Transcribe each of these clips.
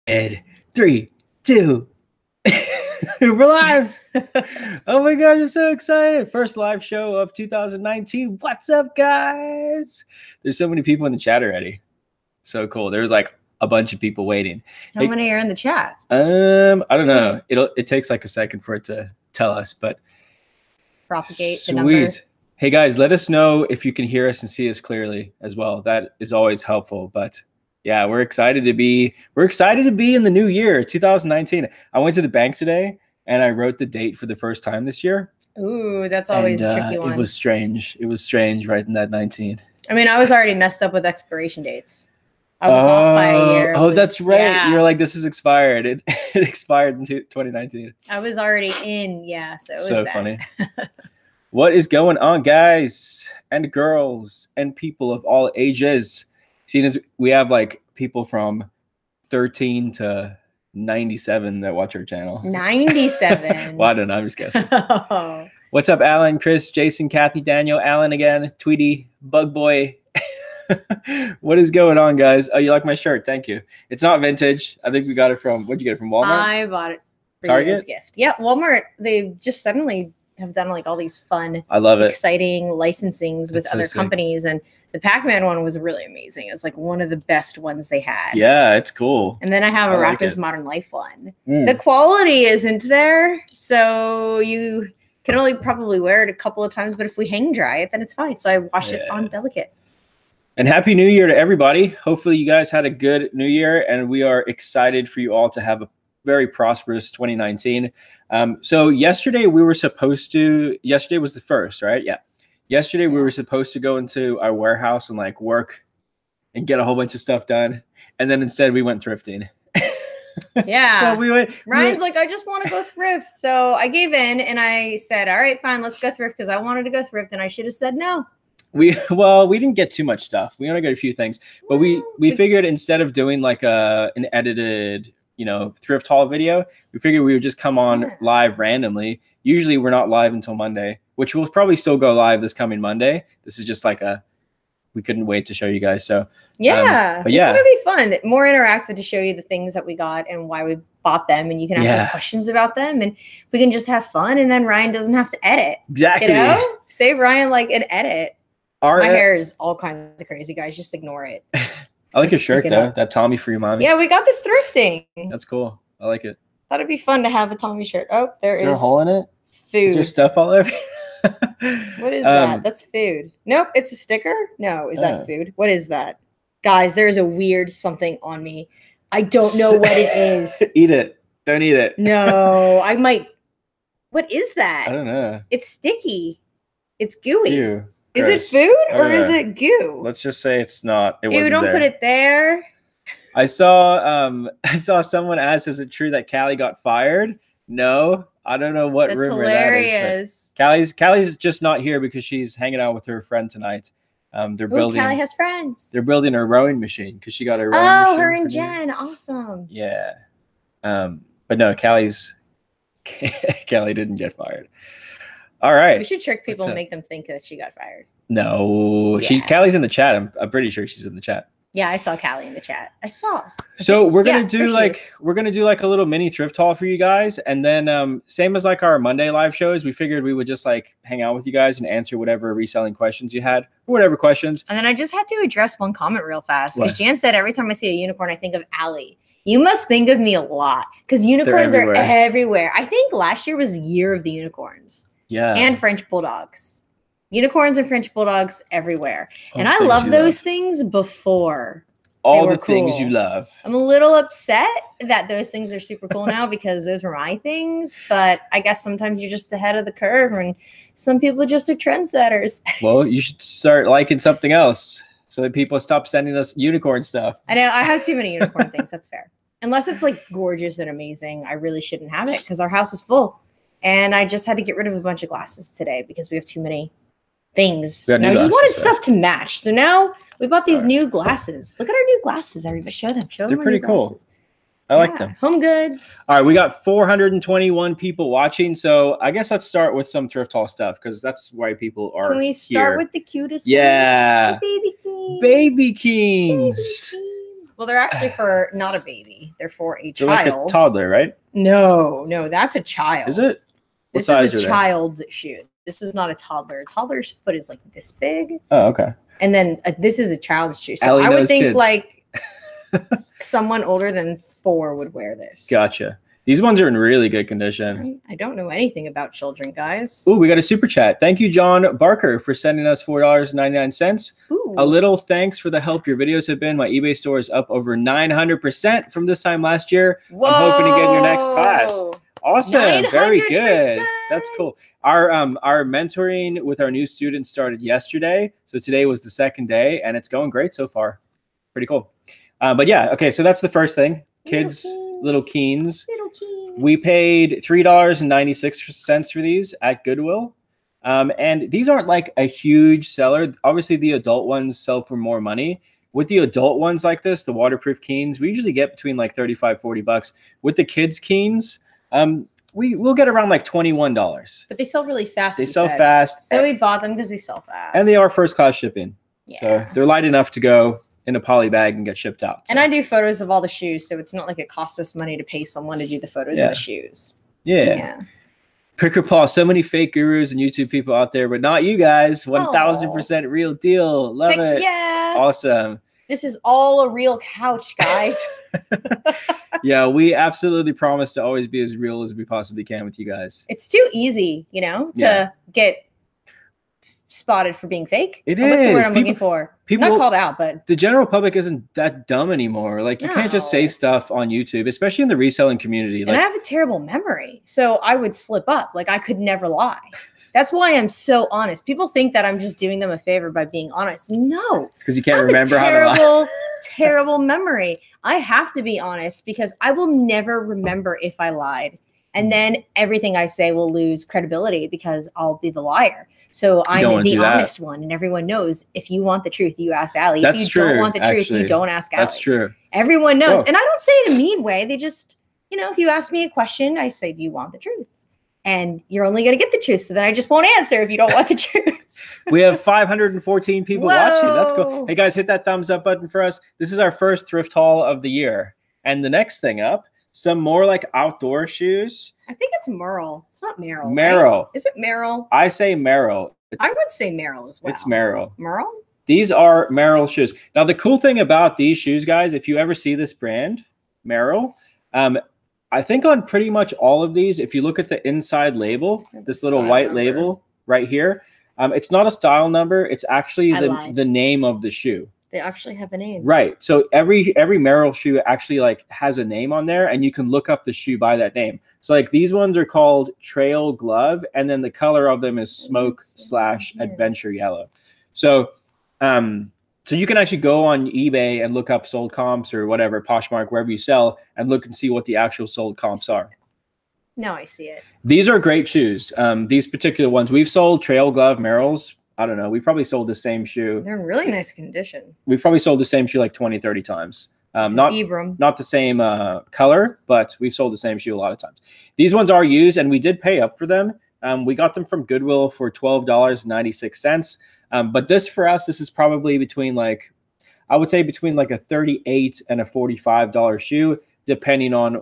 And 3, 2, we're live. Oh my gosh, I'm so excited. First live show of 2019. What's up, guys? There's so many people in the chat already. So cool. There's like a bunch of people waiting. How many are in the chat? I don't know. It takes like a second for it to tell us, but propagate the number. Hey guys, let us know if you can hear us and see us clearly as well. That is always helpful. But yeah, we're excited to be in the new year, 2019. I went to the bank today and I wrote the date for the first time this year. Ooh, that's always a tricky one. It was strange. It was strange writing that 19. I mean, I was already messed up with expiration dates. I was off by a year. That's right. Yeah. You're like, this is expired. It expired in 2019. I was already in, yeah. So it was so bad. Funny. What is going on, guys and girls and people of all ages? Seeing as we have like people from 13 to 97 that watch our channel. 97. Well, I don't know. I'm just guessing. Oh. What's up, Alan, Chris, Jason, Kathy, Daniel, Alan again, Tweety, Bug Boy. What is going on, guys? Oh, you like my shirt? Thank you. It's not vintage. I think we got it from, what'd you get it from, Walmart? I bought it for Target? Target gift. Yeah, Walmart. They just suddenly have done like all these fun, I love it, exciting licensings with other companies, and the Pac-Man one was really amazing. It was like one of the best ones they had. Yeah, it's cool. And then I have a Rapper's Modern Life one. The quality isn't there, so you can only probably wear it a couple of times, but if we hang dry it, then it's fine. So I wash it on delicate. And Happy New Year to everybody. Hopefully you guys had a good New Year, and we are excited for you all to have a very prosperous 2019. So yesterday we were supposed to, yesterday was the first, right? Yeah. Yesterday we were supposed to go into our warehouse and like work and get a whole bunch of stuff done. And then instead we went thrifting. Yeah. Well, Ryan's like, I just want to go thrift. So I gave in and I said, all right, fine, let's go thrift, because I wanted to go thrift and I should have said no. We didn't get too much stuff. We only got a few things, but we figured instead of doing like an edited, thrift haul video, we figured we would just come on live randomly. Usually we're not live until Monday, which will probably still go live this coming Monday. This is just like we couldn't wait to show you guys. So yeah, but yeah, it'll be fun, more interactive, to show you the things that we got and why we bought them, and you can ask us questions about them, and we can just have fun. And then Ryan doesn't have to edit. Exactly. Save Ryan like an edit. My hair is all kinds of crazy, guys. Just ignore it. I like your shirt though. That Tommy for your mommy. Yeah, we got this thrifting. That's cool. I like it. Thought it'd be fun to have a Tommy shirt. Oh, is there a hole in it? Food. Is there stuff all over? What is that? That's food. Nope, it's a sticker. No, is that food? What is that? Guys, there's a weird something on me. I don't know what it is. Eat it. Don't eat it. No, I might. What is that? I don't know. It's sticky. It's gooey. Ew. Is it food or is it goo? Let's just say it's not. Ew, don't put it there. I saw someone ask, is it true that Callie got fired? No, I don't know what rumor that is. Callie's just not here because she's hanging out with her friend tonight. They're building. Callie has friends. They're building a rowing machine because she got a rowing machine. Oh, her and Jen, awesome. Yeah, but no, Callie didn't get fired. All right. We should trick people and make them think that she got fired. No, Callie's in the chat. I'm pretty sure she's in the chat. Yeah, I saw Callie in the chat. I saw. So we're gonna do like a little mini thrift haul for you guys, and then same as like our Monday live shows, we figured we would just like hang out with you guys and answer whatever reselling questions you had, or whatever questions. And then I just had to address one comment real fast, because Jan said every time I see a unicorn, I think of Allie. You must think of me a lot, because unicorns are everywhere. I think last year was year of the unicorns. Yeah. And French bulldogs. Unicorns and French bulldogs everywhere. And I love those things before. All the things you love. I'm a little upset that those things are super cool now, because those were my things. But I guess sometimes you're just ahead of the curve, and some people just are trendsetters. Well, you should start liking something else so that people stop sending us unicorn stuff. I know. I have too many unicorn things. That's fair. Unless it's like gorgeous and amazing, I really shouldn't have it, because our house is full. And I just had to get rid of a bunch of glasses today because we have too many things. And I just wanted stuff to match. So now we bought these new glasses. Look at our new glasses, everybody. Show them. They're pretty cool. I like them. Home goods. All right, we got 421 people watching. So I guess let's start with some thrift haul stuff, because that's why people are here. Can we start with the cutest ones? Baby King. Baby Kings. Well, they're actually for not a baby. They're for a They're child. like a toddler, right? No, that's a child. Is it? What this size is are a they? child's shoe. This is not a toddler. A toddler's foot is like this big. Oh, okay. And then this is a child's shoe. So Allie I would knows think kids. like someone older than 4 would wear this. Gotcha. These ones are in really good condition. I don't know anything about children, guys. Ooh, we got a super chat. Thank you, John Barker, for sending us $4.99. Ooh. A little thanks for the help your videos have been. My eBay store is up over 900% from this time last year. Whoa. I'm hoping to get in your next class. Awesome. Very good. 900%. That's cool. Our mentoring with our new students started yesterday. So today was the second day, and it's going great so far. Pretty cool. But yeah, okay, so that's the first thing. Kids, little Keens. We paid $3.96 for these at Goodwill. And these aren't like a huge seller. Obviously, the adult ones sell for more money. With the adult ones like this, the waterproof Keens, we usually get between like $35–40. With the kids Keens, we'll get around like $21. But they sell really fast. They sell fast. So we bought them because they sell fast. And they are first class shipping. Yeah. So they're light enough to go in a poly bag and get shipped out. So. And I do photos of all the shoes, so it's not like it costs us money to pay someone to do the photos of the shoes. Yeah. Picker Paul, so many fake gurus and YouTube people out there, but not you guys. 1000% real deal. Love it. Yeah. Awesome. This is all a real couch, guys. Yeah, we absolutely promise to always be as real as we possibly can with you guys. It's too easy, to get spotted for being fake. It What's the is. word I'm looking for? People not called out, but the general public isn't that dumb anymore. Like you can't just say stuff on YouTube, especially in the reselling community. Like, and I have a terrible memory, so I would slip up. Like I could never lie. That's why I'm so honest. People think that I'm just doing them a favor by being honest. No, it's because you can't remember how to lie. Terrible memory. I have to be honest because I will never remember if I lied. And then everything I say will lose credibility because I'll be the liar. So I'm the honest one. And everyone knows if you want the truth, you ask Allie. That's if you true, don't want the truth, you don't ask Allie. That's true. Everyone knows. Whoa. And I don't say it in a mean way. They just, if you ask me a question, I say, do you want the truth? And you're only going to get the truth. So then I just won't answer if you don't want the truth. We have 514 people watching. That's cool. Hey, guys, hit that thumbs up button for us. This is our first thrift haul of the year. And the next thing up, some more like outdoor shoes. I think it's Merle. It's not Merrill. Merrill. Right? Is it Merrill? I say Merrill. I would say Merrill as well. It's Merrill. Merrill? These are Merrill shoes. Now, the cool thing about these shoes, guys, if you ever see this brand, Merrill, I think on pretty much all of these, if you look at the inside label, this little white label right here, it's not a style number. It's actually the name of the shoe. They actually have a name. Right. So every Merrill shoe actually like has a name on there, and you can look up the shoe by that name. So like these ones are called Trail Glove, and then the color of them is smoke/adventure yellow. So so you can actually go on eBay and look up sold comps or whatever, Poshmark, wherever you sell, and look and see what the actual sold comps are. Now I see it. These are great shoes. These particular ones, we've sold Trail Glove Merrills. I don't know. We've probably sold the same shoe. They're in really nice condition. We've probably sold the same shoe like 20, 30 times. Not the same color, but we've sold the same shoe a lot of times. These ones are used, and we did pay up for them. We got them from Goodwill for $12.96. But this for us, this is probably between like, I would say between like a $38 and a $45 shoe, depending on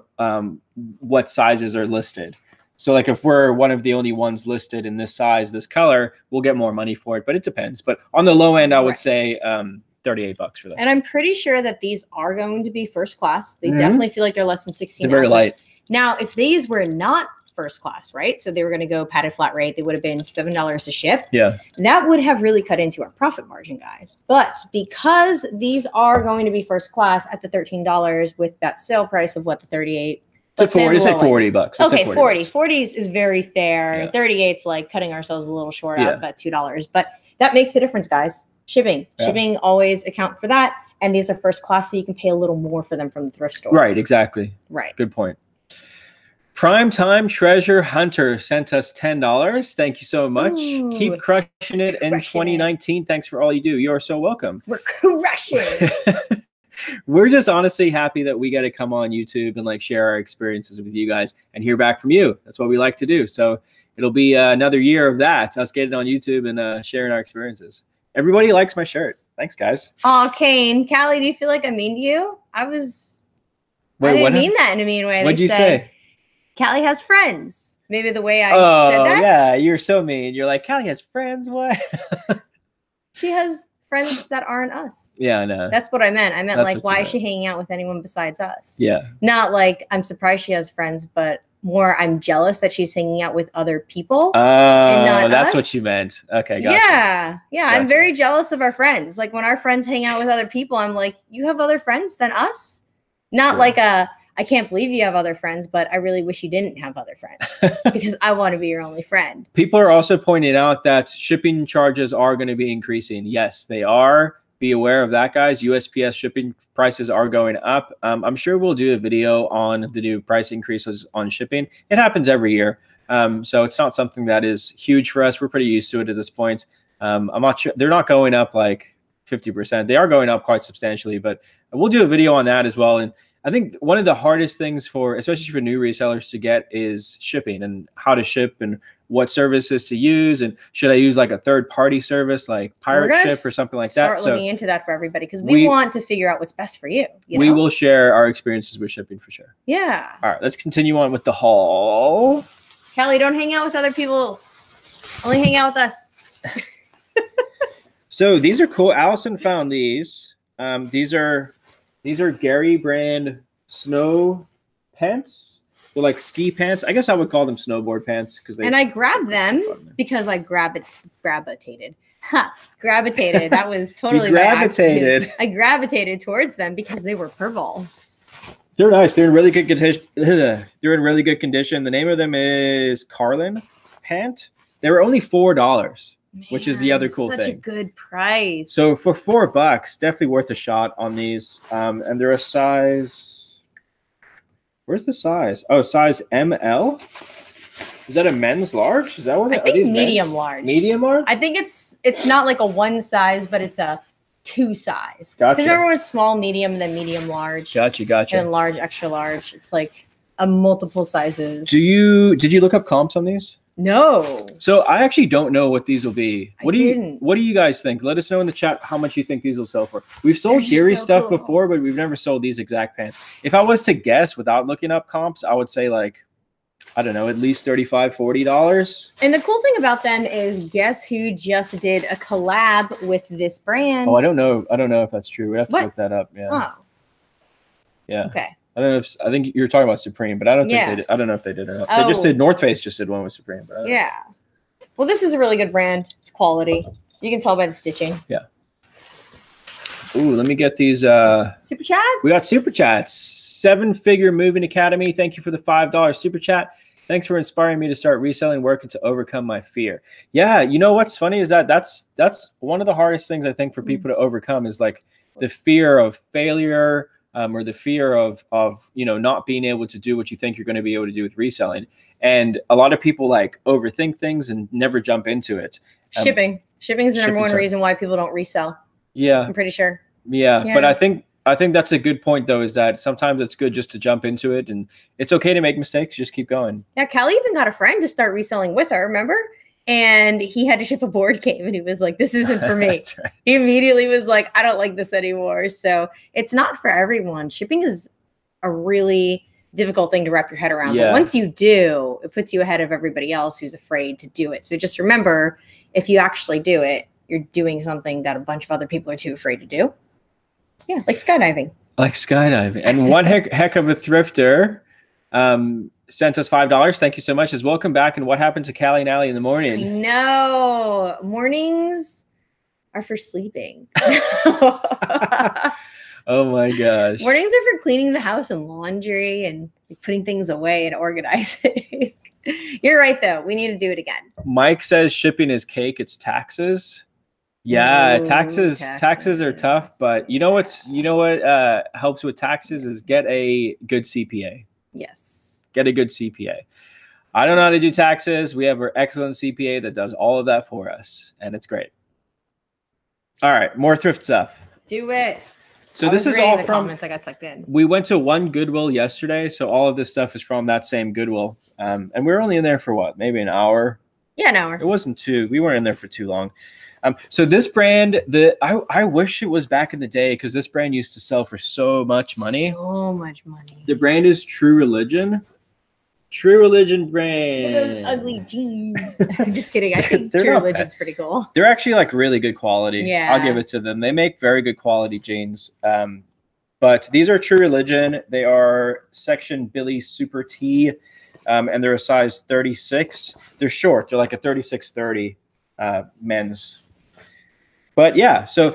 what sizes are listed. So like if we're one of the only ones listed in this size, this color, we'll get more money for it, but it depends. But on the low end, I would say $38 for this. And I'm pretty sure that these are going to be first class. They definitely feel like they're less than 16 ounces. They're very light. Now, if these were not first class, right? So they were going to go padded flat rate. They would have been $7 to ship. Yeah. That would have really cut into our profit margin, guys. But because these are going to be first class at the $13 with that sale price of what, the 38? It's like $40. Okay, 40. 40 is very fair. Yeah. 38's like cutting ourselves a little short out of that $2. But that makes a difference, guys. Shipping. Yeah. Shipping always account for that. And these are first class, so you can pay a little more for them from the thrift store. Right, exactly. Right. Good point. Primetime Treasure Hunter sent us $10. Thank you so much. Ooh, keep crushing it in 2019. Thanks for all you do. You are so welcome. We're crushing. We're just honestly happy that we get to come on YouTube and like share our experiences with you guys and hear back from you. That's what we like to do. So it'll be another year of that, us getting on YouTube and sharing our experiences. Everybody likes my shirt. Thanks, guys. Oh, Kane, Callie, do you feel like I'm mean to you? I didn't mean that in a mean way. What'd you say? Callie has friends. Maybe the way I said that. Yeah, you're so mean. You're like, Callie has friends. What? She has friends that aren't us. Yeah, I know. That's what I meant. I meant like, why is she hanging out with anyone besides us? Yeah. Not like I'm surprised she has friends, but more I'm jealous that she's hanging out with other people. Oh, that's what you meant. Okay, gotcha. Yeah. Gotcha. I'm very jealous of our friends. Like when our friends hang out with other people, I'm like, you have other friends than us? Not like I can't believe you have other friends, but I really wish you didn't have other friends because I want to be your only friend. People are also pointing out that shipping charges are going to be increasing. Yes, they are. Be aware of that, guys. USPS shipping prices are going up. I'm sure we'll do a video on the new price increases on shipping. It happens every year. So it's not something that is huge for us. We're pretty used to it at this point. I'm not sure. They're not going up like 50%. They are going up quite substantially, but we'll do a video on that as well. And I think one of the hardest things for, especially for new resellers to get is shipping and how to ship and what services to use. And should I use like a third party service like Pirate Ship or something like that? Start looking into that for everybody because we want to figure out what's best for you. We will share our experiences with shipping for sure. Yeah. All right, let's continue on with the haul. Kelly, don't hang out with other people. Only hang out with us. So these are cool. Allison found these. These are Gary brand snow pants. They're like ski pants. I guess I would call them snowboard pants because they. And I grabbed them because I gravitated. Gravitated. That was totally gravitated. I gravitated towards them because they were purple. They're nice. They're in really good condition. They're in really good condition. The name of them is Carlin Pant. They were only $4. Man, which is the other cool thing. Such a good price. So for $4, definitely worth a shot on these. And they're a size. Where's the size? Oh, size ML. Is that a men's large? Is that what? I think medium large. Medium large. I think it's not like a one size, but it's a 2 size. Gotcha. Because everyone's small, medium, then medium large. Gotcha. And large, extra large. It's like a multiple sizes. Did you look up comps on these? No. So I actually don't know what these will be. What do you guys think? Let us know in the chat how much you think these will sell for. We've sold Gary stuff before, but we've never sold these exact pants. If I was to guess without looking up comps, I would say like, I don't know, at least $35, $40. And the cool thing about them is guess who just did a collab with this brand? Oh, I don't know if that's true. We have to look that up. Yeah. Oh. Yeah. Okay. I don't know if I think you're talking about Supreme, but I don't think they did. I don't know if they did or not. They just did. North Face just did one with Supreme. But Well, this is a really good brand. It's quality. You can tell by the stitching. Yeah. Ooh, let me get these super chats. We got super chats. 7-Figure Moving Academy. Thank you for the $5 super chat. Thanks for inspiring me to start reselling, working to overcome my fear. Yeah, you know what's funny is that's one of the hardest things I think for people to overcome is like the fear of failure. Or the fear of not being able to do what you think you're going to be able to do with reselling. And a lot of people like overthink things and never jump into it. Shipping is the number one reason why people don't resell. Yeah. I'm pretty sure. Yeah. But I think that's a good point though, is that sometimes it's good just to jump into it and it's okay to make mistakes. Just keep going. Yeah. Kelly even got a friend to start reselling with her. Remember? And he had to ship a board game and he was like, this isn't for me. That's right. He immediately was like, I don't like this anymore. So it's not for everyone. Shipping is a really difficult thing to wrap your head around. Yeah. But once you do, it puts you ahead of everybody else who's afraid to do it. So just remember, if you actually do it, you're doing something that a bunch of other people are too afraid to do. Yeah, like skydiving. And one heck of a thrifter sent us $5. Thank you so much. Says, welcome back. And what happened to Callie and Allie in the morning? No, mornings are for sleeping. Oh my gosh. Mornings are for cleaning the house and laundry and putting things away and organizing. You're right though. We need to do it again. Mike says shipping is cake. It's taxes. Yeah, ooh, taxes are tough, but you know what helps with taxes is get a good CPA. Yes. Get a good CPA. I don't know how to do taxes. We have an excellent CPA that does all of that for us, and it's great. All right, more thrift stuff. Do it. So this is all from comments. I got sucked in. We went to one Goodwill yesterday, so all of this stuff is from that same Goodwill. And we were only in there for what? Maybe an hour? Yeah, an hour. It wasn't too. We weren't in there for too long. So this brand, I wish it was back in the day because this brand used to sell for so much money. So much money. The brand is True Religion. True Religion brand. Look at those ugly jeans. I'm just kidding. I think True Religion's pretty cool. They're actually like really good quality. Yeah. I'll give it to them. They make very good quality jeans. But these are True Religion. They are section Billy Super T, and they're a size 36. They're short. They're like a 36-30 men's. But yeah, so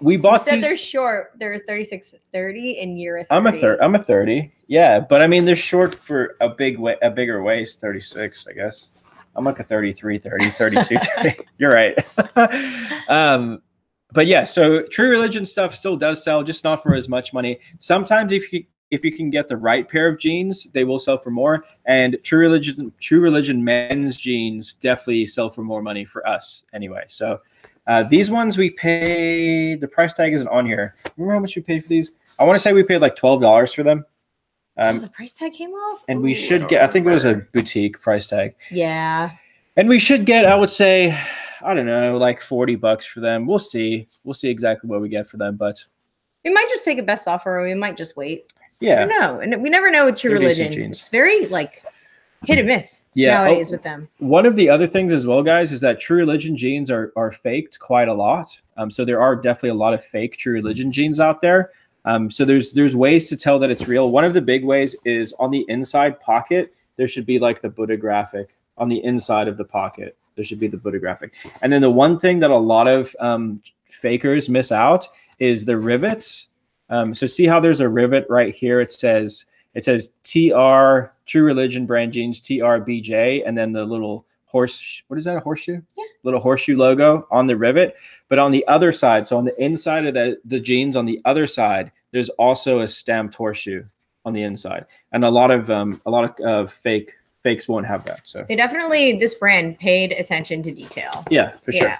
we bought. You said they're short. They're 36-30, and you're a 30. I'm a 30. Yeah, but I mean they're short for a bigger waist. 36, I guess. I'm like a 33, 30, 32, 30. You're right. But yeah, so True Religion stuff still does sell, just not for as much money. Sometimes if you can get the right pair of jeans, they will sell for more. And True Religion men's jeans definitely sell for more money for us anyway. So these ones we pay, the price tag isn't on here. Remember how much we paid for these? I want to say we paid like $12 for them. The price tag came off? And we should get, I think it was a boutique price tag. Yeah. And we should get, I would say, I don't know, like $40 for them. We'll see. We'll see exactly what we get for them, but we might just take a best offer, or we might just wait. Yeah. No, and we never know with True Religion. It's very like hit and miss nowadays with them. One of the other things as well, guys, is that True Religion jeans are faked quite a lot. So there are definitely a lot of fake True Religion jeans out there. So there's ways to tell that it's real. One of the big ways is on the inside pocket, there should be like the Buddha graphic on the inside of the pocket. There should be the Buddha graphic. And then the one thing that a lot of fakers miss out is the rivets. So see how there's a rivet right here. It says TR True Religion brand jeans, TRBJ, and then the little horse, what is that, a horseshoe? Yeah. Little horseshoe logo on the rivet. But on the other side, so on the inside of the jeans, on the other side, there's also a stamped horseshoe on the inside. And a lot of fakes won't have that. So they definitely, this brand paid attention to detail. Yeah, for sure.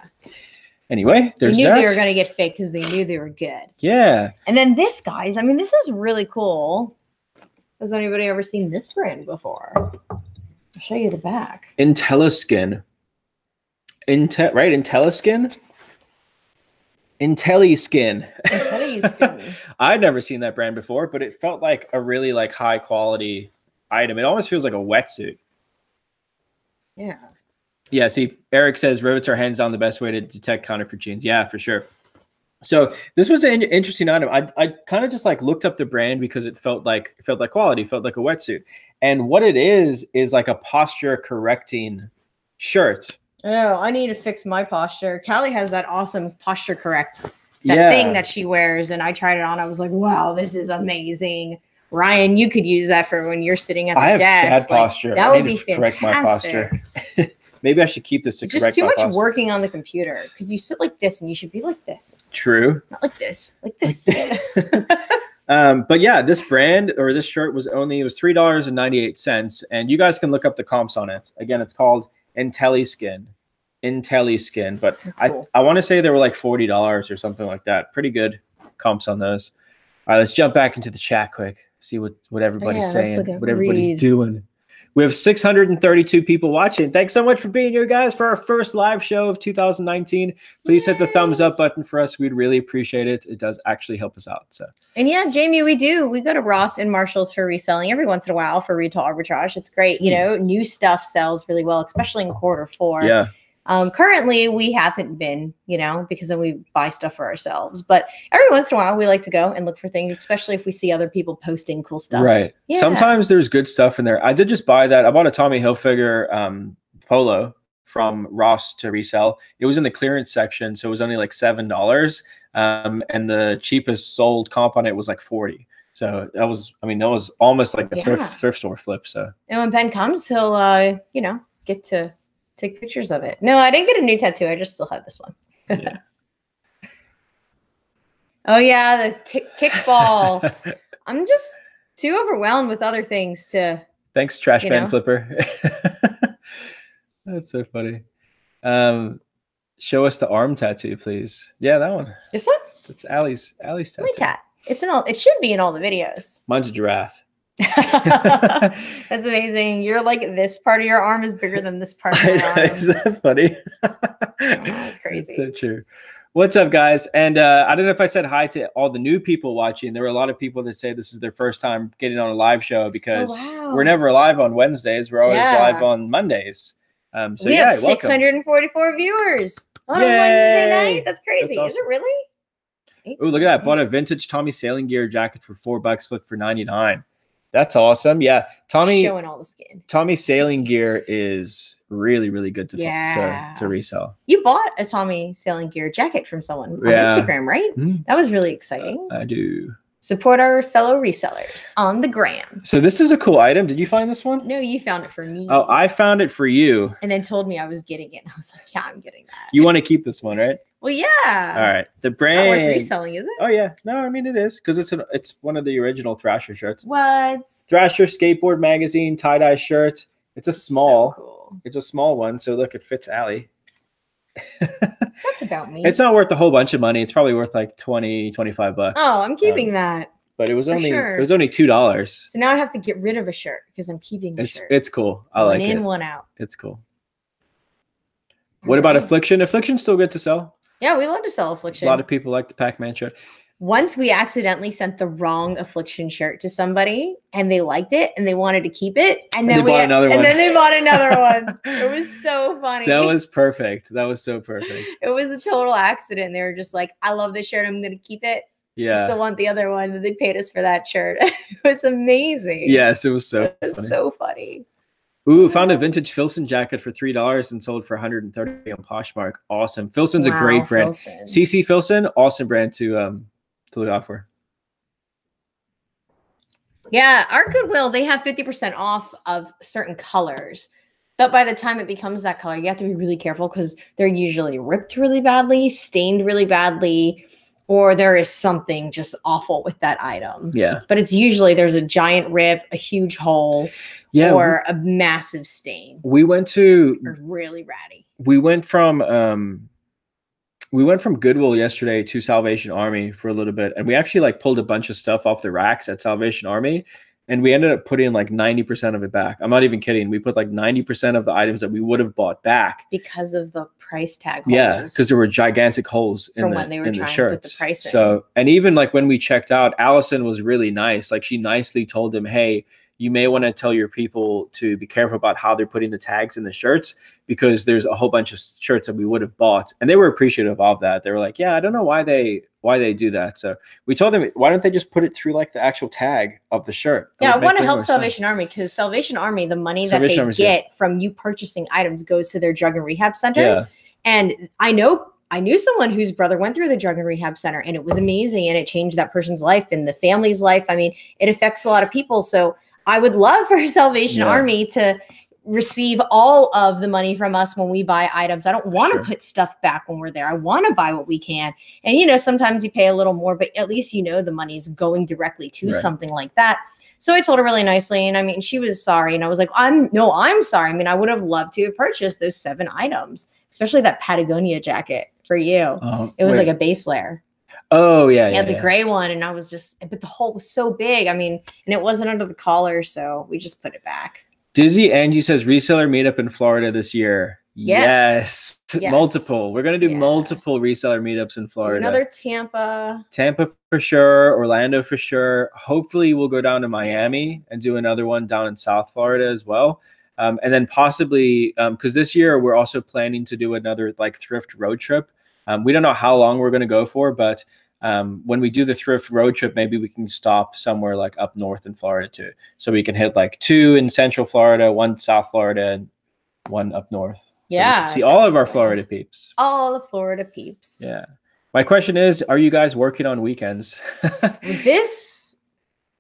Anyway, there's that. They knew they were going to get fake because they knew they were good. Yeah. And then this, guys, I mean, this is really cool. Has anybody ever seen this brand before? I'll show you the back. IntelliSkin. Right? IntelliSkin? IntelliSkin. IntelliSkin. I'd never seen that brand before, but it felt like a really like high quality item. It almost feels like a wetsuit. Yeah. Yeah, see, Eric says rivets are hands down the best way to detect counterfeit jeans. Yeah, for sure. So this was an interesting item. I kind of just like looked up the brand because it felt like quality, felt like a wetsuit. And what it is like a posture correcting shirt. Oh, I need to fix my posture. Callie has that awesome posture correct thing that she wears, and I tried it on. I was like, wow, this is amazing. Ryan, you could use that for when you're sitting at the desk. I have bad posture. That would be fantastic. Correct my posture. Maybe I should keep this to correct my posture. Just too much working on the computer because you sit like this and you should be like this. True. Not like this. Like this. But yeah, this brand or this shirt it was $3.98, and you guys can look up the comps on it. Again, it's called IntelliSkin. But cool. I want to say they were like $40 or something like that. Pretty good comps on those. All right, let's jump back into the chat quick. See what everybody's saying, what everybody's doing. We have 632 people watching. Thanks so much for being here, guys, for our first live show of 2019. Please hit the thumbs up button for us. We'd really appreciate it. It does actually help us out. So. And yeah, Jamie, we go to Ross and Marshall's for reselling every once in a while for retail arbitrage. It's great. You know, new stuff sells really well, especially in Q4. Yeah. Currently, we haven't been, because then we buy stuff for ourselves. But every once in a while, we like to go and look for things, especially if we see other people posting cool stuff. Right. Yeah. Sometimes there's good stuff in there. I did just buy that. I bought a Tommy Hilfiger polo from Ross to resell. It was in the clearance section, so it was only like $7. And the cheapest sold comp on it was like $40. So that was almost like a thrift store flip. So. And when Ben comes, he'll, get to take pictures of it. No, I didn't get a new tattoo. I just still have this one. Yeah. Oh, yeah, the kickball. I'm just too overwhelmed with other things to... Thanks, Trash Band Flipper. That's so funny. Show us the arm tattoo, please. Yeah, that one. This one? It's Allie's tattoo. My tat. It should be in all the videos. Mine's a giraffe. That's amazing. You're like, this part of your arm is bigger than this part of my arm. Is that funny? That's crazy. It's so true. What's up, guys? And I don't know if I said hi to all the new people watching. There were a lot of people that say this is their first time getting on a live show because we're never live on Wednesdays. We're always live on Mondays. So we have 644 viewers on a Wednesday night. That's crazy. That's awesome. Is it really? Oh, look at that. Bought a vintage Tommy Sailing Gear jacket for $4, flipped for $99. That's awesome. Yeah. Tommy showing all the skin. Tommy Sailing Gear is really, really good to resell. You bought a Tommy Sailing Gear jacket from someone on Instagram, right? Mm-hmm. That was really exciting. I do. Support our fellow resellers on the gram. So this is a cool item. Did you find this one? No, you found it for me. Oh, I found it for you. And then told me I was getting it. I was like, yeah, I'm getting that. You want to keep this one, right? Well, yeah. All right. The brand. It's not worth reselling, is it? Oh yeah. No, I mean it is because it's one of the original Thrasher shirts. What? Thrasher Skateboard Magazine tie-dye shirt. It's a small. So cool. It's a small one, so look, it fits Allie. That's about me. It's not worth a whole bunch of money. It's probably worth like $20-$25. Oh, I'm keeping that. But it was only $2. So now I have to get rid of a shirt because I'm keeping the shirt. It's cool. I like it. One in, one out. It's cool. What about Affliction? Affliction's still good to sell. Yeah, we love to sell Affliction. A lot of people like the Pac-Man shirt. Once we accidentally sent the wrong Affliction shirt to somebody and they liked it and they wanted to keep it. And then they bought another one. And then they bought another one. It was so funny. That was perfect. That was so perfect. It was a total accident. They were just like, I love this shirt. I'm going to keep it. Yeah. I still want the other one. They paid us for that shirt. It was amazing. Yes, it was so funny. It was so funny. Ooh, found a vintage Filson jacket for $3 and sold for $130 on Poshmark. Awesome. Filson's a great brand. CC Filson, awesome brand to look out for. Yeah, our Goodwill, they have 50% off of certain colors. But by the time it becomes that color, you have to be really careful because they're usually ripped really badly, stained really badly, or there is something just awful with that item. Yeah. But it's usually there's a giant rip, a huge hole, or a massive stain. We went to really ratty. We went from Goodwill yesterday to Salvation Army for a little bit, and we actually like pulled a bunch of stuff off the racks at Salvation Army, and we ended up putting like 90% of it back. I'm not even kidding. We put like 90% of the items that we would have bought back because of the price tag holes. Yeah, because there were gigantic holes in when they were trying to put the price in. So, and even like when we checked out, Allison was really nice. Like she nicely told them, hey, you may want to tell your people to be careful about how they're putting the tags in the shirts because there's a whole bunch of shirts that we would have bought. And they were appreciative of that. They were like, yeah, I don't know why they do that. So we told them, why don't they just put it through like the actual tag of the shirt? Yeah, I want to help Salvation Army because Salvation Army, the money that they get from you purchasing items goes to their drug and rehab center. Yeah. And I knew someone whose brother went through the drug and rehab center and it was amazing and it changed that person's life and the family's life. I mean, it affects a lot of people. So I would love for Salvation Army to receive all of the money from us when we buy items. I don't want to put stuff back when we're there. I want to buy what we can. And, you know, sometimes you pay a little more, but at least, you know, the money's going directly to something like that. So I told her really nicely. And I mean, she was sorry. And I was like, I'm sorry. I mean, I would have loved to have purchased those 7 items, especially that Patagonia jacket for you. It was like a base layer. Oh, yeah. The gray one. And I was just, but the hole was so big. I mean, and it wasn't under the collar. So we just put it back. Dizzy Angie says reseller meetup in Florida this year. Yes. Multiple. We're going to do multiple reseller meetups in Florida. Do another Tampa. Tampa for sure. Orlando for sure. Hopefully we'll go down to Miami and do another one down in South Florida as well. And then possibly, because this year we're also planning to do another like thrift road trip. We don't know how long we're going to go for, but when we do the thrift road trip, maybe we can stop somewhere like up north in Florida too. So we can hit like 2 in Central Florida, 1 South Florida, and 1 up north. So yeah. See all of our Florida peeps. All the Florida peeps. Yeah. My question is, are you guys working on weekends? This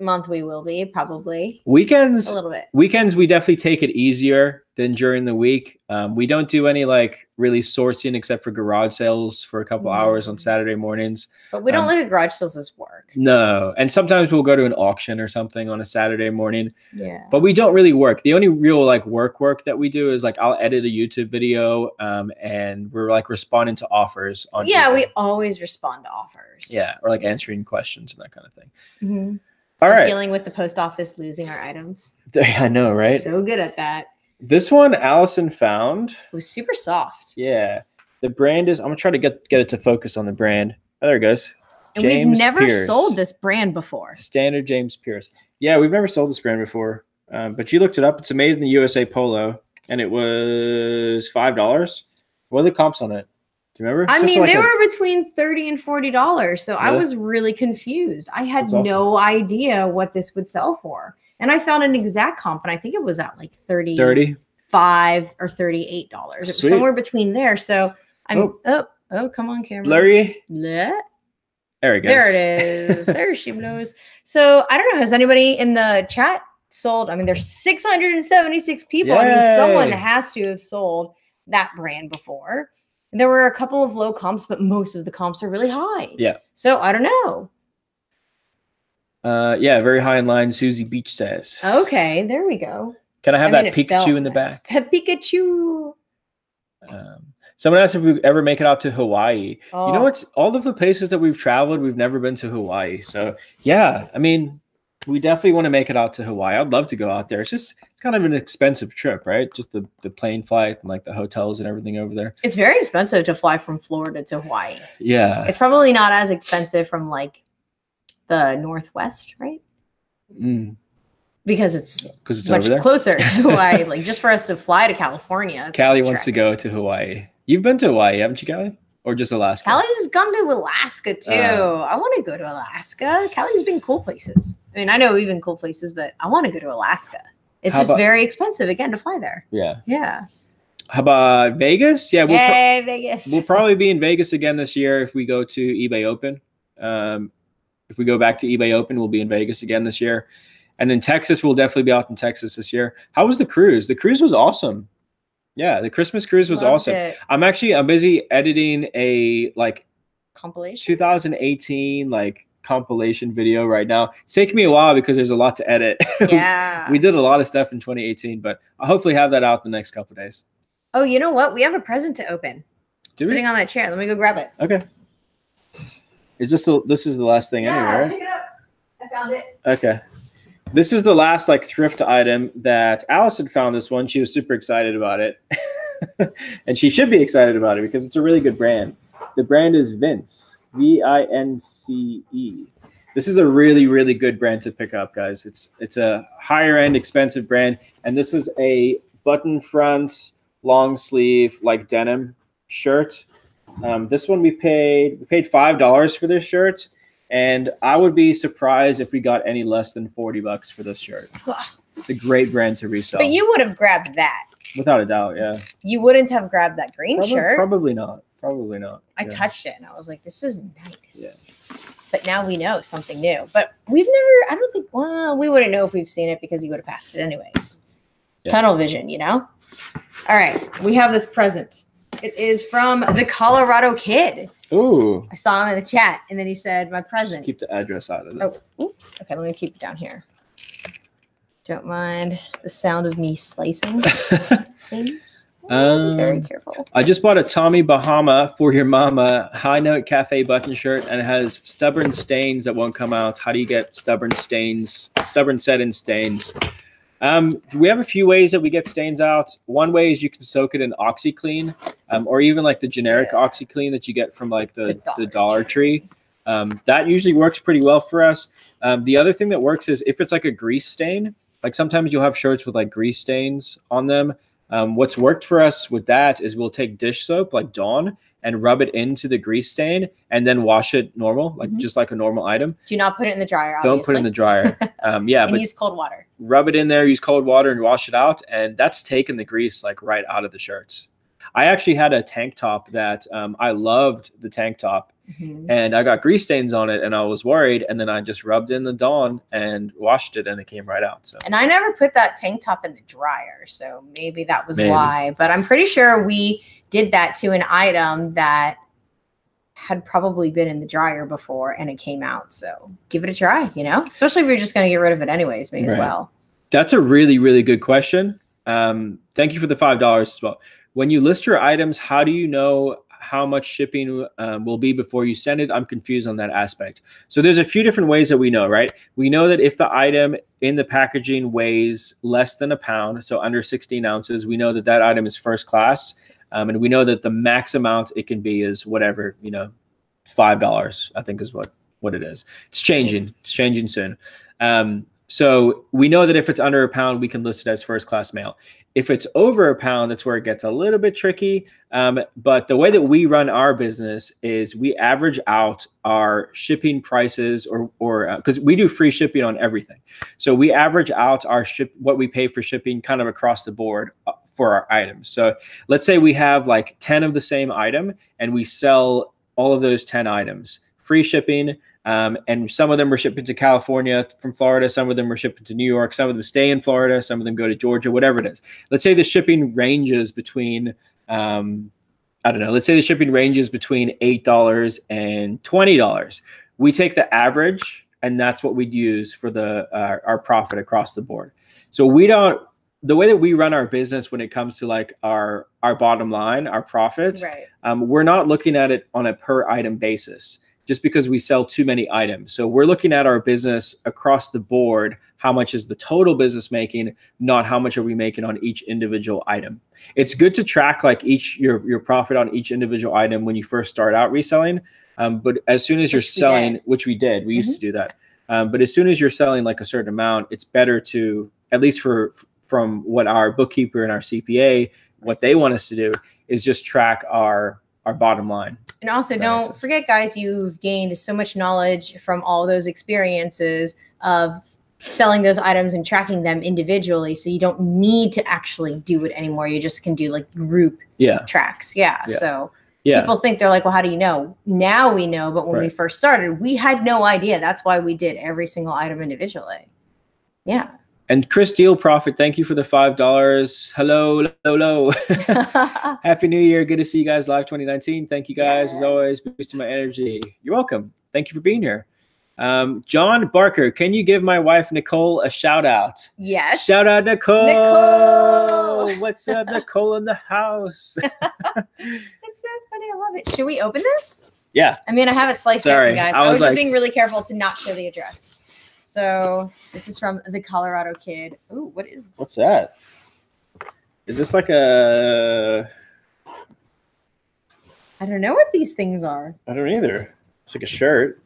month we will be probably. Weekends, a little bit. Weekends, we definitely take it easier than during the week. We don't do any like really sourcing except for garage sales for a couple hours on Saturday mornings. But we don't look at garage sales as work. No. And sometimes we'll go to an auction or something on a Saturday morning. Yeah. But we don't really work. The only real like work that we do is like I'll edit a YouTube video and we're like responding to offers on Yeah, we always respond to offers. Yeah, or like answering questions and that kind of thing. All right. Dealing with the post office losing our items. I know, right? So good at that. This one Allison found. It was super soft. Yeah. The brand is, I'm going to try to get it to focus on the brand. Oh, there it goes. And James we've never Pierce. sold this brand before. Standard James Pierce. Yeah, we've never sold this brand before. But you looked it up. It's a made in the USA polo. And it was $5. What are the comps on it? Do you remember? I mean, they were between $30 and $40. So I was really confused. I had no idea what this would sell for. And I found an exact comp, and I think it was at like $35 or $38. It was somewhere between there. So I'm oh, come on, camera. Blurry. There it goes. There it is. There she blows. So I don't know. Has anybody in the chat sold? I mean, there's 676 people. Yay. I mean, someone has to have sold that brand before. There were a couple of low comps, but most of the comps are really high. Yeah. So I don't know. Yeah, very high in line, Susie Beach says. Okay, there we go. Can I have that Pikachu in the back? Pikachu. Someone asked if we ever make it out to Hawaii. Oh. You know what's all of the places that we've traveled, we've never been to Hawaii. So yeah, I mean, we definitely want to make it out to Hawaii. I'd love to go out there. It's kind of an expensive trip, right? Just the plane flight and like the hotels and everything over there. It's very expensive to fly from Florida to Hawaai. Yeah. It's probably not as expensive from like the Northwest, right? Because it's much closer to Hawaii. Like just for us to fly to California. Callie wants to go to Hawaii. You've been to Hawaii, haven't you, Callie? Or just Alaska? Callie's gone to Alaska too. I want to go to Alaska. Callie's been cool places. I mean, I know we've been cool places, but I want to go to Alaska. It's just very expensive again to fly there. Yeah. Yeah. How about Vegas? Yeah. Vegas. We'll probably be in Vegas again this year if we go to eBay Open. If we go back to eBay Open, we'll be in Vegas again this year. And then Texas, we'll definitely be out in Texas this year. How was the cruise? The cruise was awesome. Yeah, the Christmas cruise was awesome. I'm busy editing a like compilation 2018 like compilation video right now. It's taking me a while because there's a lot to edit. Yeah. We did a lot of stuff in 2018, but I'll hopefully have that out the next couple of days. Oh, you know what? We have a present to open. Sitting on that chair. Let me go grab it. Okay. Is this is the last thing anyway, right? Pick it up. I found it. Okay. This is the last like thrift item that Allison found. This one, she was super excited about it. And she should be excited about it because it's a really good brand. The brand is Vince, V-I-N-C-E. This is a really, really good brand to pick up, guys. It's a higher end, expensive brand. And this is a button front, long sleeve, like denim shirt. This one we paid $5 for this shirt. And I would be surprised if we got any less than $40 for this shirt. It's a great brand to resell. But you would have grabbed that. Without a doubt, yeah. You wouldn't have grabbed that green shirt. Probably not. Probably not. I touched it and I was like, this is nice. Yeah. But now we know something new. But we've never, I don't think, well, we wouldn't know if we've seen it because you would have passed it anyways. Yeah. Tunnel vision, you know? All right. We have this present. It is from the Colorado Kid. Ooh. I saw him in the chat, and then he said, my present. Just keep the address out of it. Oh, oops. Okay, let me keep it down here. Don't mind the sound of me slicing things. Very careful. I just bought a Tommy Bahama for your mama High Note Cafe button shirt, and it has stubborn stains that won't come out. How do you get stubborn set-in stains? We have a few ways that we get stains out. One way is you can soak it in OxyClean, or even like the generic OxyClean that you get from like the Dollar Tree. That usually works pretty well for us. The other thing that works is if it's like a grease stain, like sometimes you'll have shirts with like grease stains on them. What's worked for us with that is we'll take dish soap like Dawn and rub it into the grease stain and then wash it normal, like just like a normal item. Do not put it in the dryer, obviously. Don't put it in the dryer. Yeah, but use cold water. Rub it in there, use cold water and wash it out. And that's taken the grease like right out of the shirts. I actually had a tank top that I loved the tank top. And I got grease stains on it and I was worried. And then I just rubbed in the Dawn and washed it and it came right out. So. And I never put that tank top in the dryer. So maybe that was why. But I'm pretty sure we did that to an item that had probably been in the dryer before and it came out. So give it a try, you know, especially if you're just going to get rid of it anyways, maybe as well. That's a really, really good question. Thank you for the $5 as well. When you list your items, how do you know how much shipping will be before you send it. I'm confused on that aspect. So there's a few different ways that we know, right? We know that if the item in the packaging weighs less than a pound, so under 16 ounces, we know that that item is first class. And we know that the max amount it can be is whatever, you know, $5, I think is what it is. It's changing. It's changing soon. So we know that if it's under a pound, we can list it as first class mail. If it's over a pound, that's where it gets a little bit tricky. But the way that we run our business is we average out our shipping prices, or because we do free shipping on everything. So we average out our what we pay for shipping kind of across the board for our items. So let's say we have like 10 of the same item and we sell all of those 10 items, free shipping. And some of them are shipping to California from Florida. Some of them are shipping to New York. Some of them stay in Florida. Some of them go to Georgia, whatever it is. Let's say the shipping ranges between, I don't know, let's say the shipping ranges between $8 and $20. We take the average and that's what we'd use for our profit across the board. So the way that we run our business when it comes to like our bottom line, our profits, right. We're not looking at it on a per item basis, just because we sell too many items. So we're looking at our business across the board. How much is the total business making, not how much are we making on each individual item. It's good to track like your profit on each individual item when you first start out reselling. But as soon as you're selling, which we did, we used to do that. But as soon as you're selling like a certain amount, it's better to, at least from what our bookkeeper and our CPA, what they want us to do is just track our bottom line. And also don't forget, guys, you've gained so much knowledge from all those experiences of selling those items and tracking them individually. So you don't need to actually do it anymore. You just can do like group tracks. Yeah. So people think, they're like, well, how do you know? Now we know. But when we first started, we had no idea. That's why we did every single item individually. Yeah. And Chris Deal Profit, thank you for the $5. Hello. Happy New Year. Good to see you guys live 2019. Thank you guys, as always, boosting my energy. You're welcome. Thank you for being here. John Barker, can you give my wife, Nicole, a shout out? Yes. Shout out, Nicole. What's up, Nicole in the house? It's so funny. I love it. Should we open this? Yeah. I mean, I have it sliced open, guys. I was just being really careful to not show the address. So this is from the Colorado Kid. Ooh, what is this? What's that? Is this like a... I don't know what these things are. I don't either. It's like a shirt.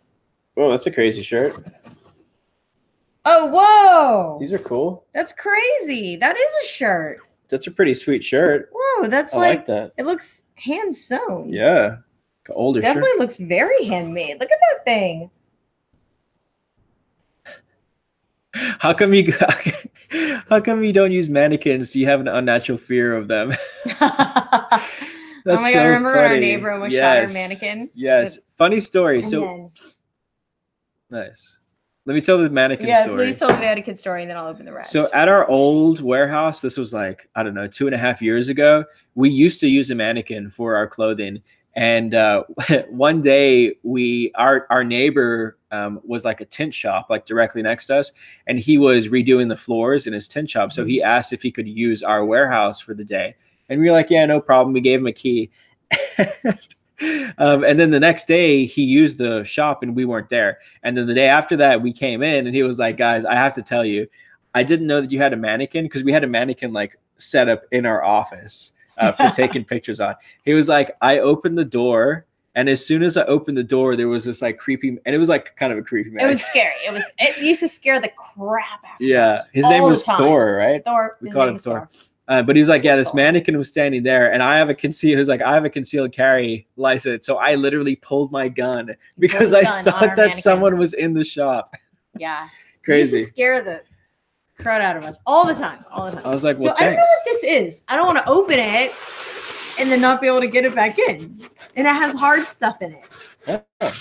Whoa, that's a crazy shirt. Oh, whoa. These are cool. That's crazy. That is a shirt. That's a pretty sweet shirt. Whoa, that's I like that. It looks hand sewn. Yeah. Like an older shirt. Definitely looks very handmade. Look at that thing. How come you don't use mannequins? Do you have an unnatural fear of them? Oh my God, remember when our neighbor almost shot her mannequin? Yes. Funny story. Nice. Let me tell the mannequin story. Yeah, please tell the mannequin story and then I'll open the rest. So at our old warehouse, this was like, I don't know, 2.5 years ago, we used to use a mannequin for our clothing. And one day our neighbor was like a tint shop, like directly next to us. And he was redoing the floors in his tint shop. So he asked if he could use our warehouse for the day. And we were like, yeah, no problem. We gave him a key. And then the next day he used the shop and we weren't there. And then the day after that we came in and he was like, guys, I have to tell you, I didn't know that you had a mannequin, because we had a mannequin like set up in our office. For taking pictures on. He was like, I opened the door, and as soon as I opened the door, there was this like creepy, and it was like kind of a creepy man. It was scary. It used to scare the crap out of us. His name was Thor, right? Thor. We called him Thor. But he was like, yeah, this mannequin was standing there, and I have a concealed carry license. So I literally pulled my gun because I thought that someone was in the shop. Yeah. Crazy. It used to scare the crowd out of us all the time. I was like, well, I don't know what this is. I don't want to open it and then not be able to get it back in. And it has hard stuff in it. Oh.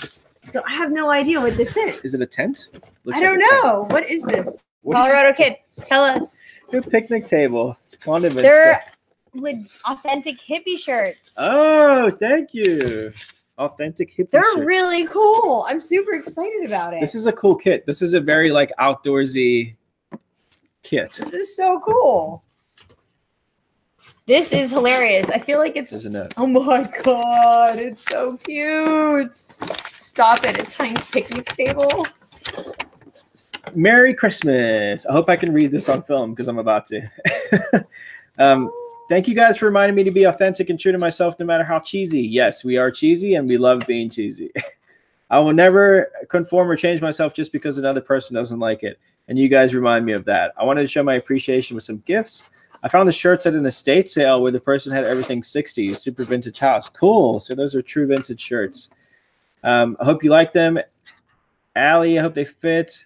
So I have no idea what this is. Is it a tent? I don't know. What is this? Colorado Kid, tell us. Your picnic table. They're authentic hippie shirts. Oh, thank you. Authentic hippie They're shirts. really cool. I'm super excited about it. This is a cool kit. This is a very like outdoorsy kit. This is so cool. This is hilarious. I feel like it's. Isn't it? Oh my god, it's so cute. Stop it! A tiny picnic table. Merry Christmas. I hope I can read this on film because I'm about to. Thank you guys for reminding me to be authentic and true to myself no matter how cheesy. Yes, we are cheesy and we love being cheesy. I will never conform or change myself just because another person doesn't like it. And you guys remind me of that. I wanted to show my appreciation with some gifts. I found the shirts at an estate sale where the person had everything 60s, super vintage house. Cool. So those are true vintage shirts. I hope you like them. Allie, I hope they fit.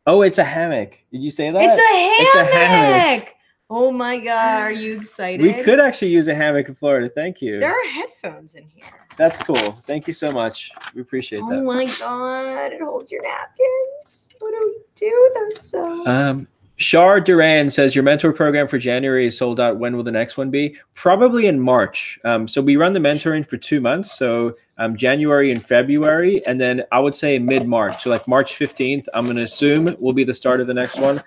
Oh, it's a hammock. Did you say that? It's a hammock. It's a hammock. Oh my god, are you excited? We could actually use a hammock in Florida. Thank you. There are headphones in here. That's cool. Thank you so much. We appreciate that. Oh my god, it holds your napkins. What do we do with ourselves? Shar Duran says your mentor program for January is sold out. When will the next one be? Probably in March. So we run the mentoring for 2 months. So January and February, and then I would say mid-March. So like March 15th, I'm going to assume will be the start of the next one.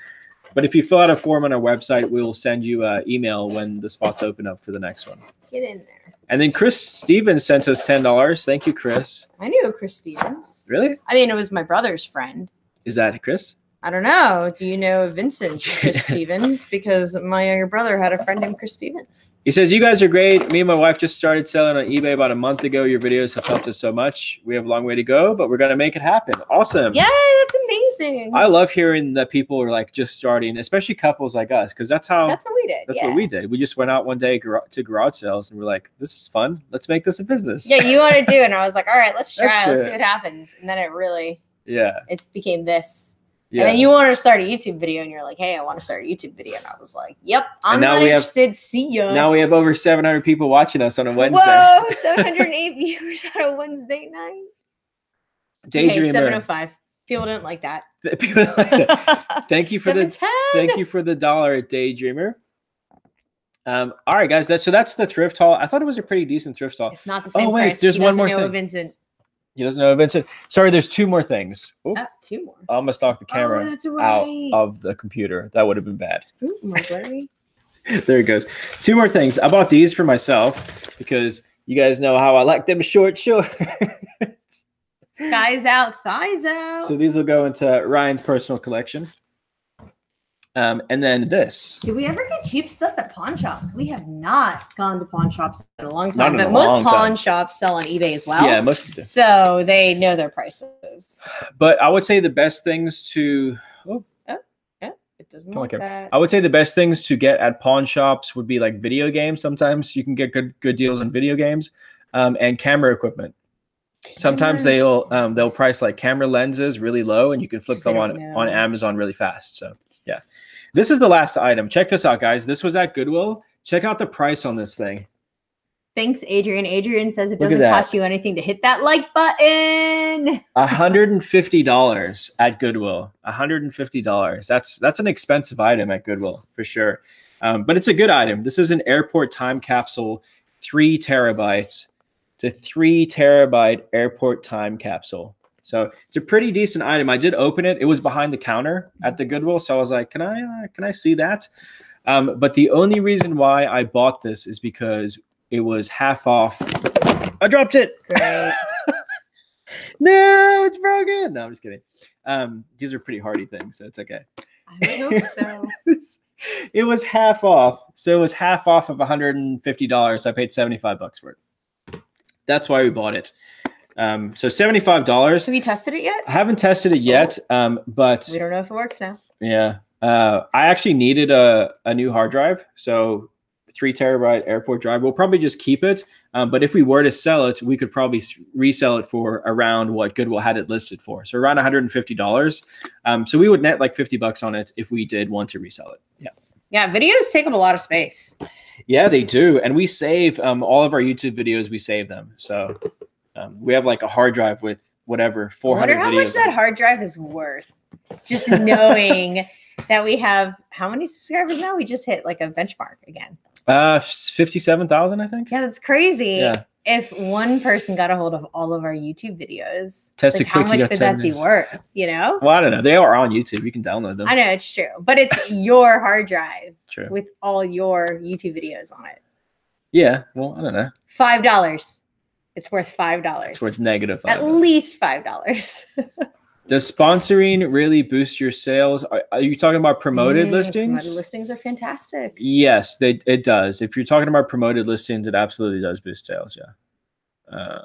But if you fill out a form on our website, we will send you an email when the spots open up for the next one. Get in there. And then Chris Stevens sent us $10. Thank you, Chris. I knew Chris Stevens. Really? I mean, it was my brother's friend. Is that Chris? I don't know. Do you know Vincent Chris Stevens? Because my younger brother had a friend named Chris Stevens. He says, you guys are great. Me and my wife just started selling on eBay about a month ago. Your videos have helped us so much. We have a long way to go, but we're going to make it happen. Awesome. Yeah, that's amazing. I love hearing that people are like just starting, especially couples like us, because that's what we did. That's what we did. We just went out one day to garage sales and we're like, this is fun. Let's make this a business. Yeah, you want to do it. And I was like, all right, let's try. Let's see what happens. And then it became this. Yeah. And then you wanted to start a YouTube video and you're like, hey, I want to start a YouTube video. And I was like, yep, I'm not interested. See ya. Now we have over 700 people watching us on a Wednesday. Whoa, 708 viewers on a Wednesday night. Daydreamer. Okay, 705. People didn't like that. Thank you for thank you for the $1, Daydreamer. All right, guys. That's the thrift haul. I thought it was a pretty decent thrift haul. It's not the same. Oh wait, price. there's one more thing. Vincent. He doesn't know Vincent. Sorry, there's 2 more things. Two more. I almost knocked the camera out of the computer. That would have been bad. Ooh, my buddy. There it goes. 2 more things. I bought these for myself because you guys know how I like them short. Skies out, thighs out. So these will go into Ryan's personal collection. And then this. Do we ever get cheap stuff at pawn shops? We have not gone to pawn shops in a long time, but most pawn shops sell on eBay as well. Yeah, most do. So they know their prices. But I would say the best things to it doesn't look bad. I would say the best things to get at pawn shops would be like video games. Sometimes you can get good deals on video games, and camera equipment. Sometimes they'll price like camera lenses really low, and you can flip them on Amazon really fast. So yeah. This is the last item. Check this out, guys. This was at Goodwill. Check out the price on this thing. Thanks, Adrian. Adrian says it doesn't cost you anything to hit that like button. $150 at Goodwill. $150. That's an expensive item at Goodwill for sure. But it's a good item. This is an airport time capsule, 3 terabytes. It's a 3 terabyte airport time capsule. So it's a pretty decent item. I did open it. It was behind the counter at the Goodwill. So I was like, can I see that? But the only reason why I bought this is because it was half off. I dropped it. Great. No, it's broken. No, I'm just kidding. These are pretty hardy things, so it's okay. I hope so. It was half off. So it was half off of $150. I paid $75 for it. That's why we bought it. So $75. Have you tested it yet? I haven't tested it yet, but we don't know if it works now. Yeah. I actually needed a new hard drive. So 3 terabyte airport drive. We'll probably just keep it. But if we were to sell it, we could probably resell it for around what Goodwill had it listed for. So around $150. So we would net like $50 on it if we did want to resell it. Yeah. Yeah. Videos take up a lot of space. Yeah, they do. And we save all of our YouTube videos. We save them. So we have like a hard drive with whatever 400 videos. I wonder how much that hard drive is worth. Just knowing that we have how many subscribers now? We just hit like a benchmark again. 57,000, I think. Yeah, that's crazy. Yeah. If one person got a hold of all of our YouTube videos, like how much would that be worth? You know? Well, I don't know. They are on YouTube. You can download them. I know it's true, but it's your hard drive True. With all your YouTube videos on it. Yeah. Well, I don't know. $5. It's worth $5. It's worth negative $5. At least $5. Does sponsoring really boost your sales? Are you talking about promoted listings? Promoted listings are fantastic. Yes, it does. If you're talking about promoted listings, it absolutely does boost sales. Yeah.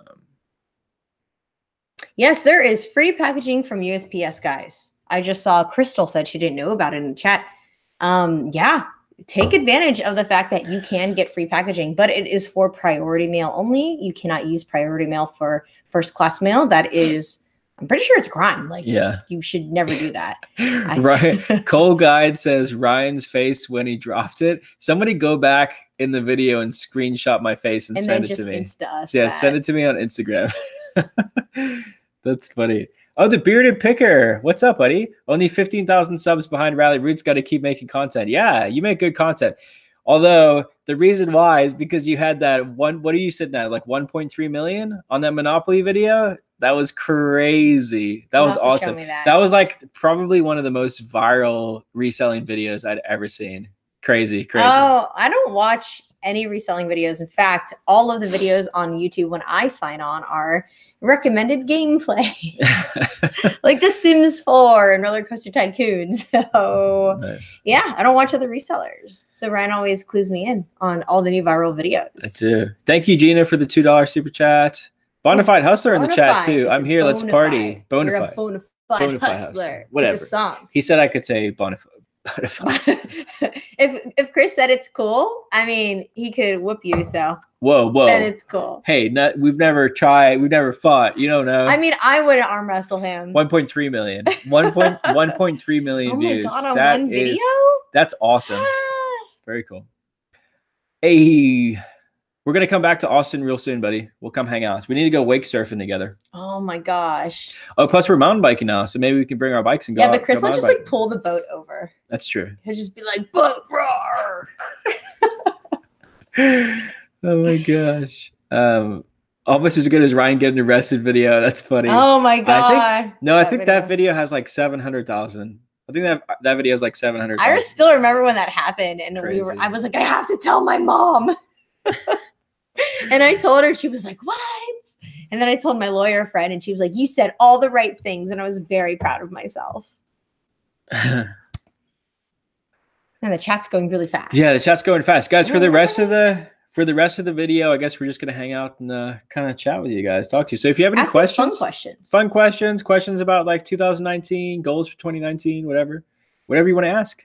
Yes, there is free packaging from USPS, guys. I just saw Crystal said she didn't know about it in the chat. Yeah, take advantage of the fact that you can get free packaging, but it is for priority mail only. You cannot use priority mail for first class mail. That is, I'm pretty sure it's a crime. Like, yeah, you should never do that. Right. Cole Guide says Ryan's face when he dropped it. Somebody go back in the video and screenshot my face and send it to me. Yeah, send it to me on Instagram. That's funny. Oh, the bearded picker. What's up, buddy? Only 15,000 subs behind Rally Roots. Got to keep making content. Yeah, you make good content. Although the reason why is because you had that one. What are you sitting at? Like 1.3 million on that Monopoly video. That was crazy. That was awesome. That was like probably one of the most viral reselling videos I'd ever seen. Crazy. Oh, I don't watch any reselling videos. In fact, all of the videos on YouTube when I sign on are recommended gameplay. Like The Sims 4 and Roller Coaster Tycoon. So nice. Yeah, I don't watch other resellers. So Ryan always clues me in on all the new viral videos. I do. Thank you, Gina, for the $2 super chat. Bonafide Hustler in the chat too. I'm here. Let's party. Bonafide. You're a bonafide hustler. Whatever. It's a song. He said I could say bonafide. if Chris said it's cool, I mean, he could whoop you. So whoa, then it's cool. Hey, we've never tried. We've never fought. You don't know. I mean, I wouldn't arm wrestle him. 1.3 million. 1.3 million views. God, on that one video? That's awesome. Very cool. Hey. We're going to come back to Austin real soon, buddy. We'll come hang out. We need to go wake surfing together. Oh, my gosh. Oh, plus we're mountain biking now, so maybe we can bring our bikes and go. Yeah, but Chris will just like pull the boat over. That's true. He'll just be like, boat roar. Oh, my gosh. Almost as good as Ryan getting arrested video. That's funny. Oh, my God. I think that video has like 700,000. I think that video has like 700,000. I still remember when that happened. And I was like, I have to tell my mom. And I told her, she was like, what? And then I told my lawyer friend, and she was like, you said all the right things. And I was very proud of myself. And the chat's going really fast. Yeah, the chat's going fast. Guys, for the rest of the video, I guess we're just going to hang out and kind of chat with you guys, talk to you. So if you have any questions, fun questions about like 2019, goals for 2019, whatever you want to ask.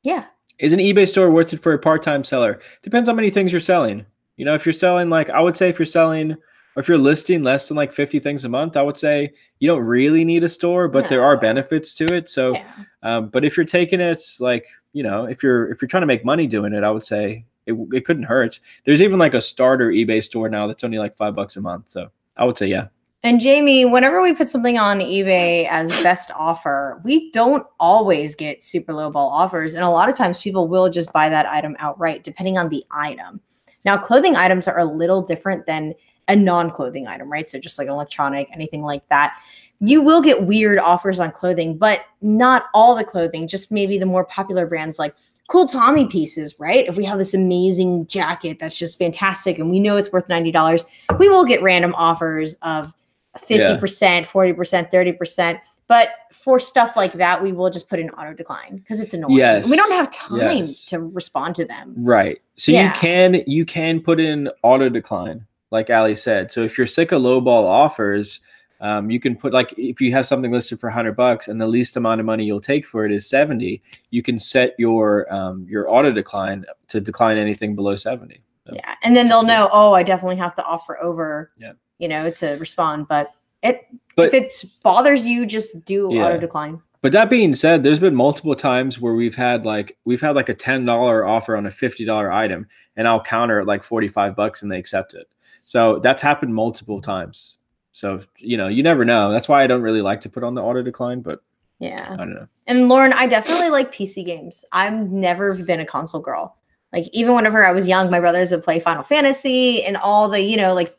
Yeah. Is an eBay store worth it for a part-time seller? Depends on how many things you're selling. You know, if you're selling, like, I would say if you're selling, or if you're listing less than like 50 things a month, I would say you don't really need a store, but there are benefits to it. So, but if you're taking it, like, you know, if you're trying to make money doing it, I would say it couldn't hurt. There's even like a starter eBay store now that's only like $5 a month. So I would say, yeah. And Jamie, whenever we put something on eBay as best offer, we don't always get super low ball offers. And a lot of times people will just buy that item outright, depending on the item. Now, clothing items are a little different than a non-clothing item, right? So just like electronic, anything like that. You will get weird offers on clothing, but not all the clothing, just maybe the more popular brands like cool Tommy pieces, right? If we have this amazing jacket that's just fantastic and we know it's worth $90, we will get random offers of 50%, 40%, 30%. But for stuff like that, we will just put in auto decline because it's annoying. Yes. We don't have time to respond to them. Right. So you can put in auto decline, like Ali said. So if you're sick of lowball offers, you can put, like, if you have something listed for $100 and the least amount of money you'll take for it is 70, you can set your auto decline to decline anything below 70. So. Yeah. And then they'll know, oh, I definitely have to offer over, you know, to respond. But if it bothers you, just do auto decline. But that being said, there's been multiple times where we've had like a $10 offer on a $50 item, and I'll counter at like $45 and they accept it. So that's happened multiple times. So, you know, you never know. That's why I don't really like to put on the auto decline, but I don't know. And Lauren, I definitely like PC games. I've never been a console girl. Like, even whenever I was young, my brothers would play Final Fantasy and all the, you know, like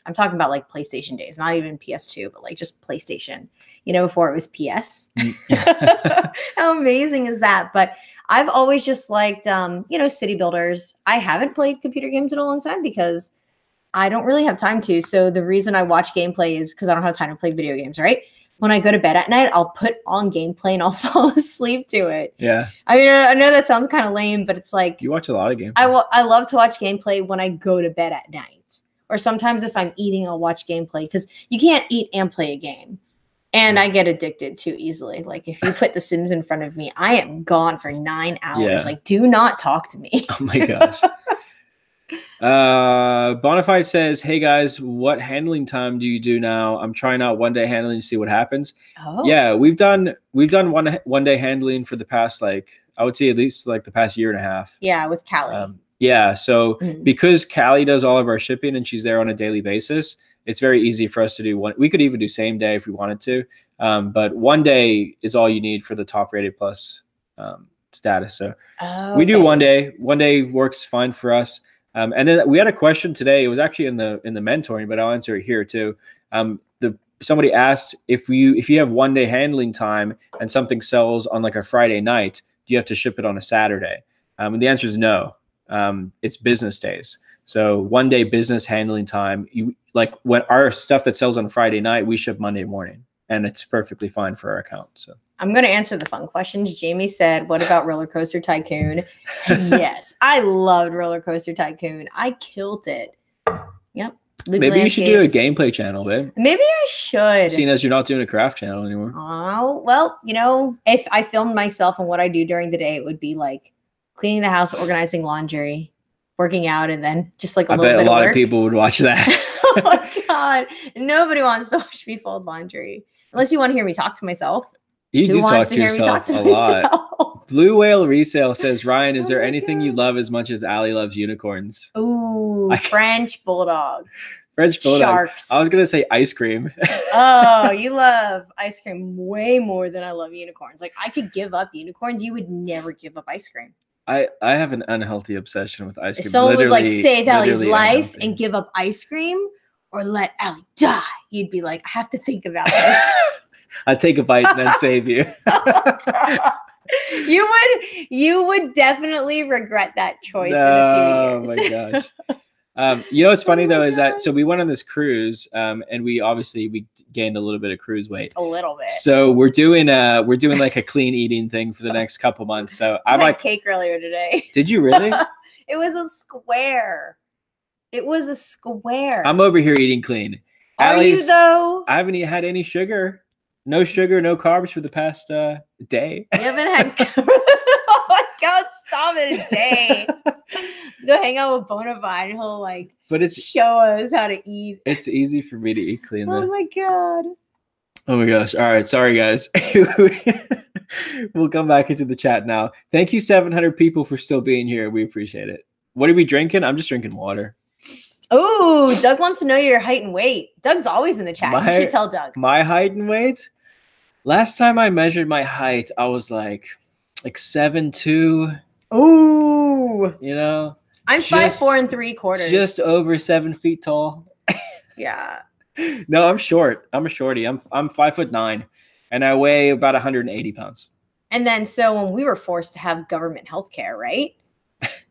I'm talking about like PlayStation days, not even PS2, but like just PlayStation, you know, before it was PS. How amazing is that? But I've always just liked, you know, city builders. I haven't played computer games in a long time because I don't really have time to. So the reason I watch gameplay is because I don't have time to play video games, right? When I go to bed at night, I'll put on gameplay and I'll fall asleep to it. Yeah. I mean, I know that sounds kind of lame, but it's like you watch a lot of gameplay. I love to watch gameplay when I go to bed at night. Or sometimes if I'm eating, I'll watch gameplay because you can't eat and play a game. And I get addicted too easily. Like if you put The Sims in front of me, I am gone for 9 hours. Yeah. Like, do not talk to me. Oh my gosh. Bonafide says, hey guys, what handling time do you do now? I'm trying out 1 day handling to see what happens. Oh. Yeah, we've done one day handling for the past, like, I would say at least like the past year and a half. Yeah, with Callie. Yeah, so because Callie does all of our shipping and she's there on a daily basis, it's very easy for us to do one. We could even do same day if we wanted to, but 1 day is all you need for the top rated plus status. So we do 1 day. 1 day works fine for us. And then we had a question today. It was actually in the mentoring, but I'll answer it here too. Somebody asked if you have 1 day handling time and something sells on like a Friday night, do you have to ship it on a Saturday? And the answer is no. It's business days. So 1 day business handling time. You like when our stuff that sells on Friday night, we ship Monday morning, and it's perfectly fine for our account. So I'm going to answer the fun questions. Jamie said, what about Roller Coaster Tycoon? Yes, I loved Roller Coaster Tycoon. I killed it. Yep. Maybe you should do a gameplay channel, babe. Maybe I should. Seeing as you're not doing a craft channel anymore. Oh, well, you know, if I filmed myself and what I do during the day, it would be like cleaning the house, organizing laundry, working out, and then just like a little bit of work. I bet a lot of people would watch that. Oh my God. Nobody wants to watch me fold laundry. Unless you want to hear me talk to myself. You do talk to yourself a lot. Blue Whale Resale says, Ryan, is there anything you love as much as Allie loves unicorns? Ooh, French Bulldog. French Bulldog. Sharks. I was going to say ice cream. Oh, you love ice cream way more than I love unicorns. Like, I could give up unicorns. You would never give up ice cream. I have an unhealthy obsession with ice cream. If someone was like, save Allie's life and give up ice cream or let Allie die, you'd be like, I have to think about this. I'd take a bite and then save you. You would definitely regret that choice in a few years. Oh my gosh. You know what's funny though is that we went on this cruise and we gained a little bit of cruise weight. A little bit. So we're doing like a clean eating thing for the next couple months. So I had cake earlier today. Did you really? It was a square. It was a square. I'm over here eating clean. Are you though? I haven't had any sugar. No sugar, no carbs for the past day. You haven't had. Oh my God! Stop it! A day. Let's go hang out with Bonafide. He'll show us how to eat. It's easy for me to eat clean. Oh my God. Oh my gosh! All right, sorry guys. We'll come back into the chat now. Thank you, 700 people, for still being here. We appreciate it. What are we drinking? I'm just drinking water. Oh, Doug wants to know your height and weight. Doug's always in the chat. You should tell Doug. My height and weight? Last time I measured my height, I was like 7'2". Ooh. You know? I'm 5'4" ¾ Just over 7 feet tall. Yeah. No, I'm short. I'm a shorty. I'm 5'9", and I weigh about 180 pounds. And then so when we were forced to have government health care, right?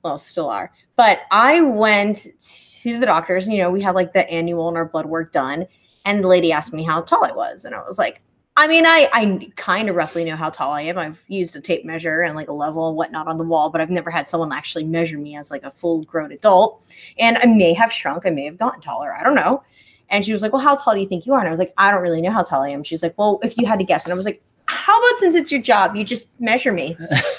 Well, still are. But I went to the doctors, you know, we had like the annual and our blood work done. And the lady asked me how tall I was. And I was like, I mean, I kind of roughly know how tall I am. I've used a tape measure and like a level and whatnot on the wall, but I've never had someone actually measure me as like a full grown adult. And I may have shrunk. I may have gotten taller. I don't know. And she was like, well, how tall do you think you are? And I was like, I don't really know how tall I am. She's like, well, if you had to guess. And I was like, how about since it's your job, you just measure me?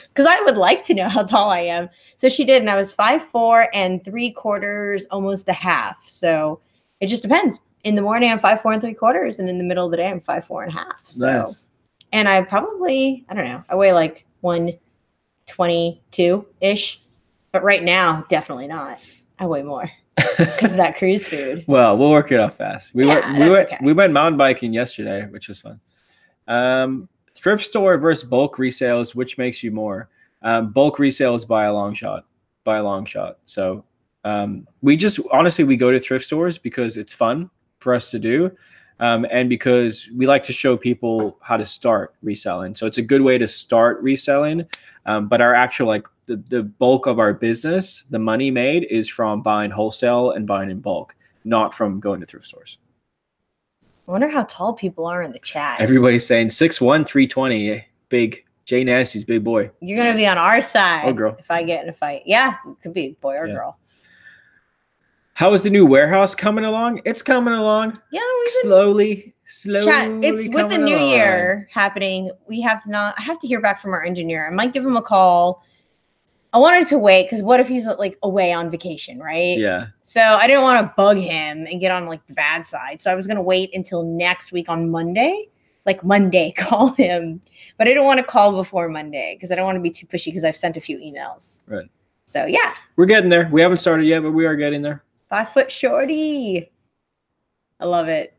Because I would like to know how tall I am. So she did. And I was 5'4" ¾ almost a half. So it just depends. In the morning, I'm 5'4" ¾ and in the middle of the day, I'm 5'4 1/2. So, nice. And I probably, I don't know, I weigh like 122-ish. But right now, definitely not. I weigh more because of that cruise food. Well, we'll work it out fast. We went mountain biking yesterday, which was fun. Thrift store versus bulk resales, which makes you more? Bulk resales by a long shot. So we just honestly, we go to thrift stores because it's fun for us to do. And because we like to show people how to start reselling. So it's a good way to start reselling. But our actual, like the bulk of our business, the money made is from buying wholesale and buying in bulk, not from going to thrift stores. I wonder how tall people are in the chat. Everybody's saying 6'1", 320, big. Jay Nasty's big boy. You're going to be on our side. Oh, girl. If I get in a fight. Yeah, it could be boy or girl. How is the new warehouse coming along? It's coming along. Yeah, slowly. Chat, it's with the new year happening. I have to hear back from our engineer. I might give him a call. I wanted to wait because what if he's like away on vacation, right? Yeah. So I didn't want to bug him and get on like the bad side. So I was going to wait until next week on Monday. Like Monday, call him. But I didn't want to call before Monday because I don't want to be too pushy because I've sent a few emails. Right. So yeah. We're getting there. We haven't started yet, but we are getting there. 5 foot shorty. I love it.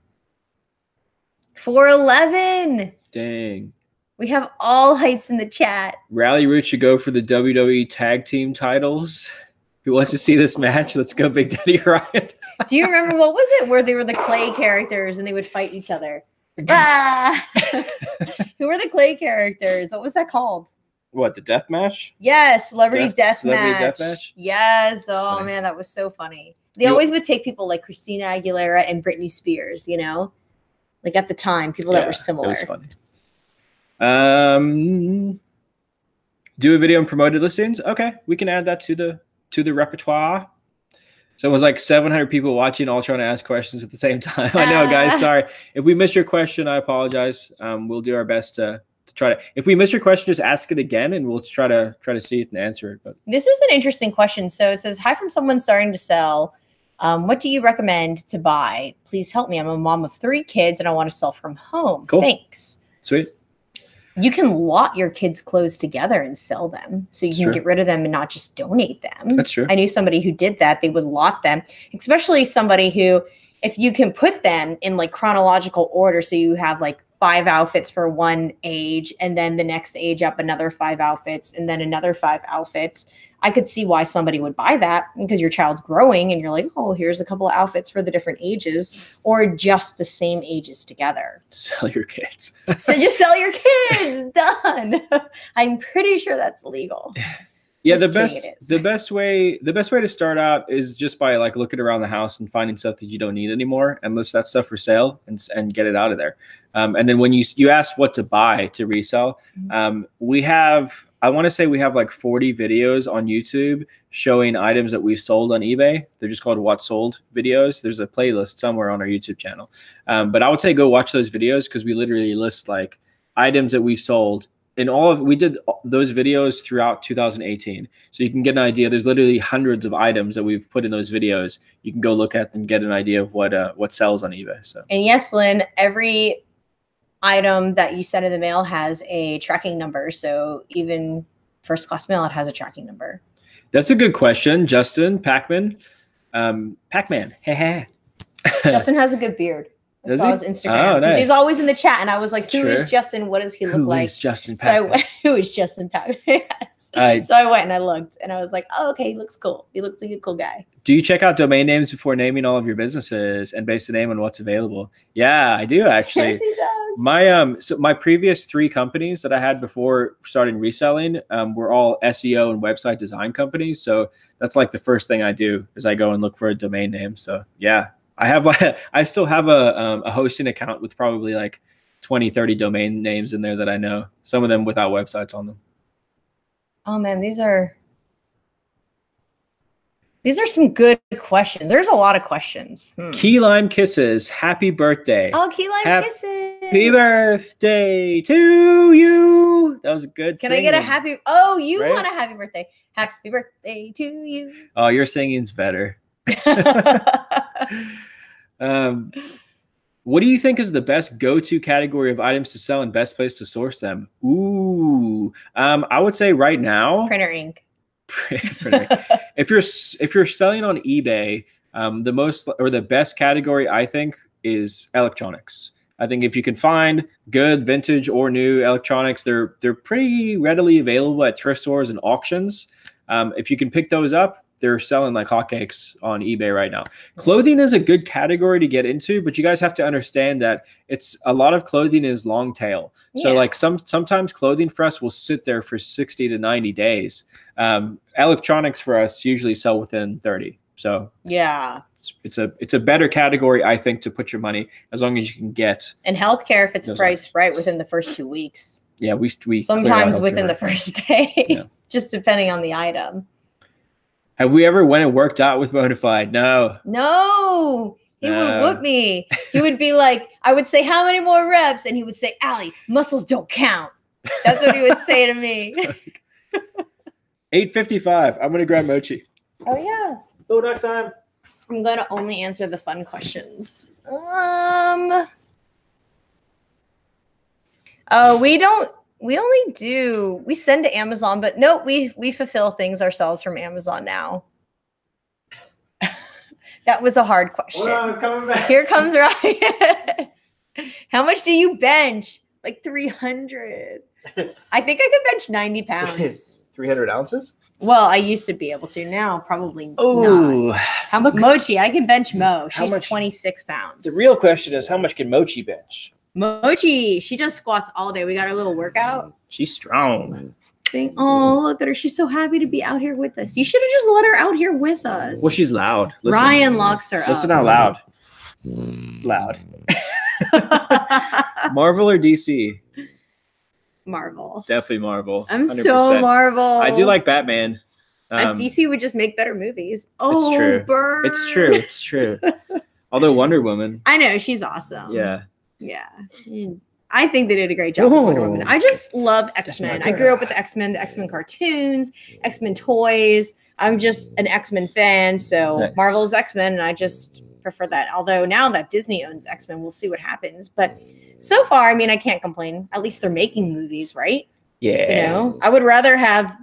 4'11". Dang. We have all heights in the chat. Rally Root should go for the WWE tag team titles. Who wants to see this match? Let's go, Big Daddy Ryan. Do you remember what was it where they were the clay characters and they would fight each other? Ah! Who were the clay characters? What was that called? What, the death match? Yes, Celebrity Death Match. Match. Yes. Oh man, that was so funny. They always would take people like Christina Aguilera and Britney Spears, you know? Like at the time, people that were similar. It was funny. Do a video on promoted listings. Okay, we can add that to the repertoire. So it was like 700 people watching, all trying to ask questions at the same time. I know, guys. Sorry if we missed your question. I apologize. We'll do our best to try to. If we miss your question, just ask it again, and we'll try to see it and answer it. But this is an interesting question. So it says, "Hi from someone starting to sell. What do you recommend to buy? Please help me. I'm a mom of 3 kids, and I want to sell from home. Cool. Thanks." Sweet. You can lot your kids' clothes together and sell them. So you can get rid of them and not just donate them. That's true. I knew somebody who did that. They would lot them, especially somebody who, if you can put them in like chronological order. So you have like 5 outfits for one age and then the next age up another 5 outfits and then another 5 outfits. I could see why somebody would buy that because your child's growing and you're like, oh, here's a couple of outfits for the different ages or just the same ages together. Sell your kids. So just sell your kids. Done. I'm pretty sure that's legal. Yeah, the best way to start out is just by like looking around the house and finding stuff that you don't need anymore and list that stuff for sale and get it out of there. And then when you ask what to buy to resell, I want to say we have like 40 videos on YouTube showing items that we've sold on eBay. They're just called What Sold videos. There's a playlist somewhere on our YouTube channel. But I would say go watch those videos because we literally list like items that we've sold. We did those videos throughout 2018. So you can get an idea. There's literally hundreds of items that we've put in those videos. You can go look at and get an idea of what sells on eBay. So. And yes, Lynn, every item that you send in the mail has a tracking number. So even first class mail, it has a tracking number. That's a good question, Justin Pac-Man. Pac-Man. Justin has a good beard. I saw his Instagram. Oh, nice. He's always in the chat, and I was like, "Who is Justin? What does he look like?" Who is Justin Pac-Man? Who is Justin Pac-Man? So I went and I looked, and I was like, "Oh, okay, he looks cool. He looks like a cool guy." Do you check out domain names before naming all of your businesses and base the name on what's available? Yeah, I do actually. Yes, he does. My previous 3 companies that I had before starting reselling were all SEO and website design companies. So that's like the first thing I do is I go and look for a domain name. So yeah. I still have a hosting account with probably like 20, 30 domain names in there that I know. Some of them without websites on them. Oh man, these are some good questions. There's a lot of questions. Key Lime Kisses. Happy birthday. Oh, Key Lime Kisses. Happy birthday to you. That was a good Can I get a happy? Oh, you want a happy birthday. Happy birthday to you. Oh, your singing's better. What do you think is the best go-to category of items to sell and best place to source them? Ooh, I would say right now, printer ink. If you're selling on eBay, the best category I think is electronics. I think if you can find good vintage or new electronics, they're pretty readily available at thrift stores and auctions. If you can pick those up, they're selling like hotcakes on eBay right now. Clothing is a good category to get into, but you guys have to understand that it's a lot of clothing is long tail. So like sometimes clothing for us will sit there for 60 to 90 days. Electronics for us usually sell within 30. So yeah, it's a better category, I think, to put your money as long as you can get. And healthcare, if it's priced right within the first 2 weeks. Yeah, we sometimes within the first day, just depending on the item. Have we ever went and worked out with Bonafide? No. No. He would whoop me. He would be like, I would say, how many more reps? And he would say, Allie, muscles don't count. That's what he would say to me. 8:55. I'm going to grab Mochi. Oh, yeah. Bodak time. I'm going to only answer the fun questions. We send to Amazon, but no, we fulfill things ourselves from Amazon now. That was a hard question. Hold on, I'm coming back. Here comes Ryan. How much do you bench? Like 300. I think I could bench 90 pounds. 300 ounces? Well, I used to be able to. Now, probably not. Mochi, I can bench Mo. She's 26 pounds. The real question is, how much can Mochi bench? Mochi, she does squats all day. We got her little workout. She's strong. Oh, look at her. She's so happy to be out here with us. You should have just let her out here with us. Well, she's loud. Listen. Ryan locks her up. Listen out loud. Loud. Marvel or DC? Marvel. Definitely Marvel. 100%. I'm so Marvel. I do like Batman. If DC would just make better movies. Oh, it's true. Burn. It's true. It's true. Although Wonder Woman. I know. She's awesome. Yeah. Yeah. I think they did a great job with Wonder Woman. I just love X-Men. I grew up with the X-Men cartoons, X-Men toys. I'm just an X-Men fan. So nice. Marvel is X-Men, and I just prefer that. Although now that Disney owns X-Men, we'll see what happens. But so far, I mean, I can't complain. At least they're making movies, right? Yeah. You know, I would rather have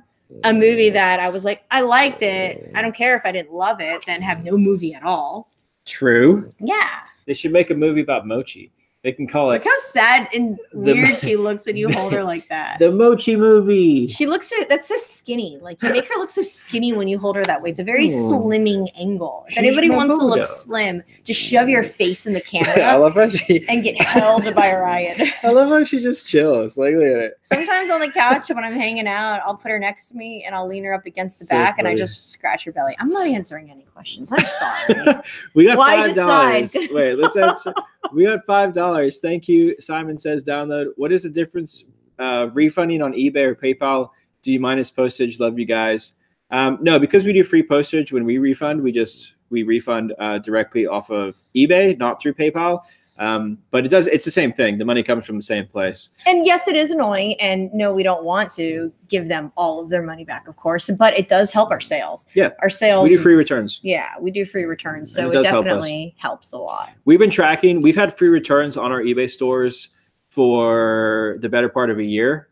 a movie that I was like, I liked it. I don't care if I didn't love it, than have no movie at all. True. Yeah. They should make a movie about Mochi. They can call it. Look how sad and weird she looks when you hold her like that. The Mochi movie. She looks that's so skinny. Like you make her look so skinny when you hold her that way. It's a very slimming angle. If anybody wants to look slim, just shove your face in the camera. I love how she and get held by Ryan. I love how she just chills. Like look at it. Sometimes on the couch when I'm hanging out, I'll put her next to me and I'll lean her up against the back and I just scratch her belly. I'm not answering any questions. I'm sorry. We got $5. Wait, let's answer. We got $5. Thank you. Simon says download. What is the difference refunding on eBay or PayPal? Do you minus postage? Love you guys. No, because we do free postage when we refund, we refund directly off of eBay, not through PayPal. But it's the same thing. The money comes from the same place. And yes, it is annoying. And no, we don't want to give them all of their money back, of course, but it does help our sales. Yeah. Our sales. We do free returns. Yeah, we do free returns. So it definitely helps a lot. We've been tracking. We've had free returns on our eBay stores for the better part of a year.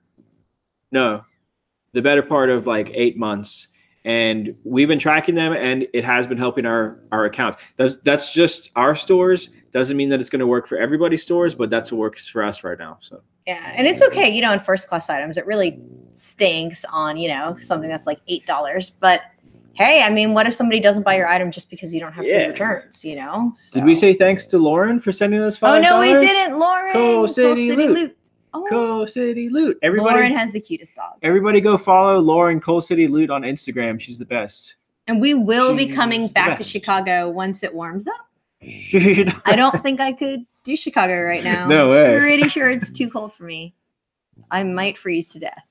No, the better part of like 8 months. And we've been tracking them, and it has been helping our accounts. That's just our stores. Doesn't mean that it's going to work for everybody's stores, but that's what works for us right now. So yeah, and it's okay. You know, in first class items, it really stinks on something that's like $8. But hey, I mean, what if somebody doesn't buy your item just because you don't have free returns? You know. So. Did we say thanks to Lauren for sending us $5? Oh no, we didn't, Lauren. Coal City Loot. Coal City Loot. Everybody, Lauren has the cutest dog. Everybody go follow Lauren Coal City Loot on Instagram. She's the best. And we will be coming back to Chicago once it warms up. I don't think I could do Chicago right now. No way. I'm pretty sure it's too cold for me. I might freeze to death.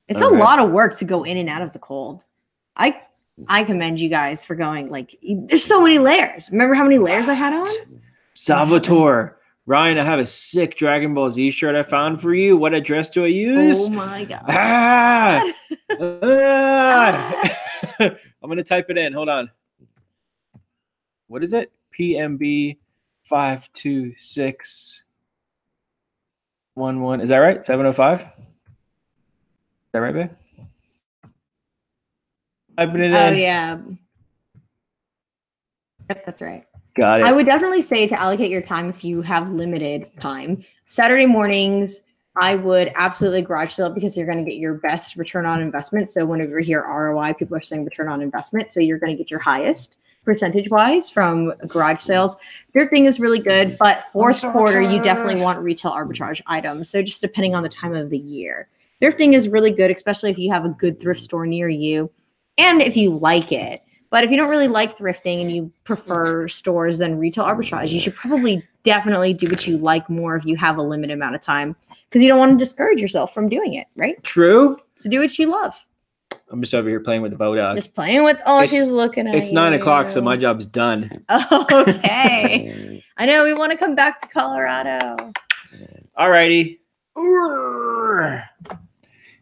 It's a lot of work to go in and out of the cold. I commend you guys for going there's so many layers. Remember how many layers I had on? Salvatore. Ryan, I have a sick Dragon Ball Z shirt I found for you. What address do I use? Oh my god. I'm going to type it in. Hold on. What is it? PMB 52611. Is that right? 705? Is that right, babe? Typing it in. Oh, yeah. Yep, that's right. Got it. I would definitely say to allocate your time if you have limited time. Saturday mornings, I would absolutely garage sale because you're going to get your best return on investment. So whenever you hear ROI, people are saying return on investment. So you're going to get your highest percentage wise from garage sales. Thrifting is really good, but fourth quarter, you definitely want retail arbitrage items. So just depending on the time of the year. Thrifting is really good, especially if you have a good thrift store near you and if you like it. But if you don't really like thrifting and you prefer stores than retail arbitrage, you should probably definitely do what you like more if you have a limited amount of time because you don't want to discourage yourself from doing it, right? True. So do what you love. I'm just over here playing with the bow dog. Just playing with, she's looking at It's 9 o'clock, so my job's done. Okay. I know, we want to come back to Colorado. Alrighty.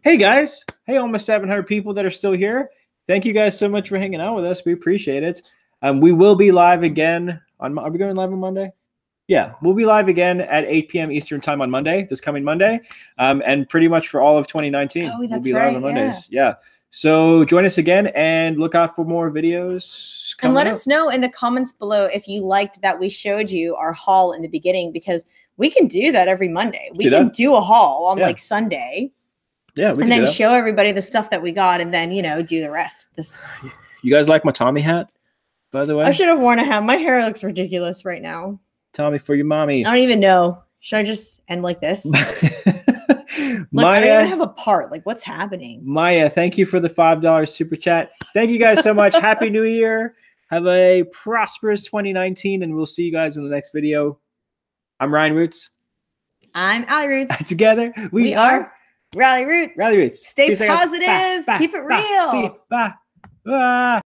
Hey, guys. Hey, almost 700 people that are still here. Thank you guys so much for hanging out with us. We appreciate it. We will be live again on. Are we going live on Monday? Yeah, we'll be live again at 8 p.m. Eastern time on Monday, this coming Monday, and pretty much for all of 2019. Oh, that's we'll be right, live on Mondays. Yeah. So join us again and look out for more videos. And let us know in the comments below if you liked that we showed you our haul in the beginning, because we can do that every Monday. We can do a haul on like Sunday. Yeah, and then show everybody the stuff that we got, and then do the rest. You guys like my Tommy hat, by the way? I should have worn a hat. My hair looks ridiculous right now. Tommy for your mommy. I don't even know. Should I just end like this? Maya, I don't even have a part. Like, what's happening? Maya, thank you for the $5 super chat. Thank you guys so much. Happy New Year. Have a prosperous 2019, and we'll see you guys in the next video. I'm Ryan Roots. I'm Allie Roots. Together, we are Rally Roots. Rally Roots. Stay positive. Bye, keep it real. See you. Bye. Bye.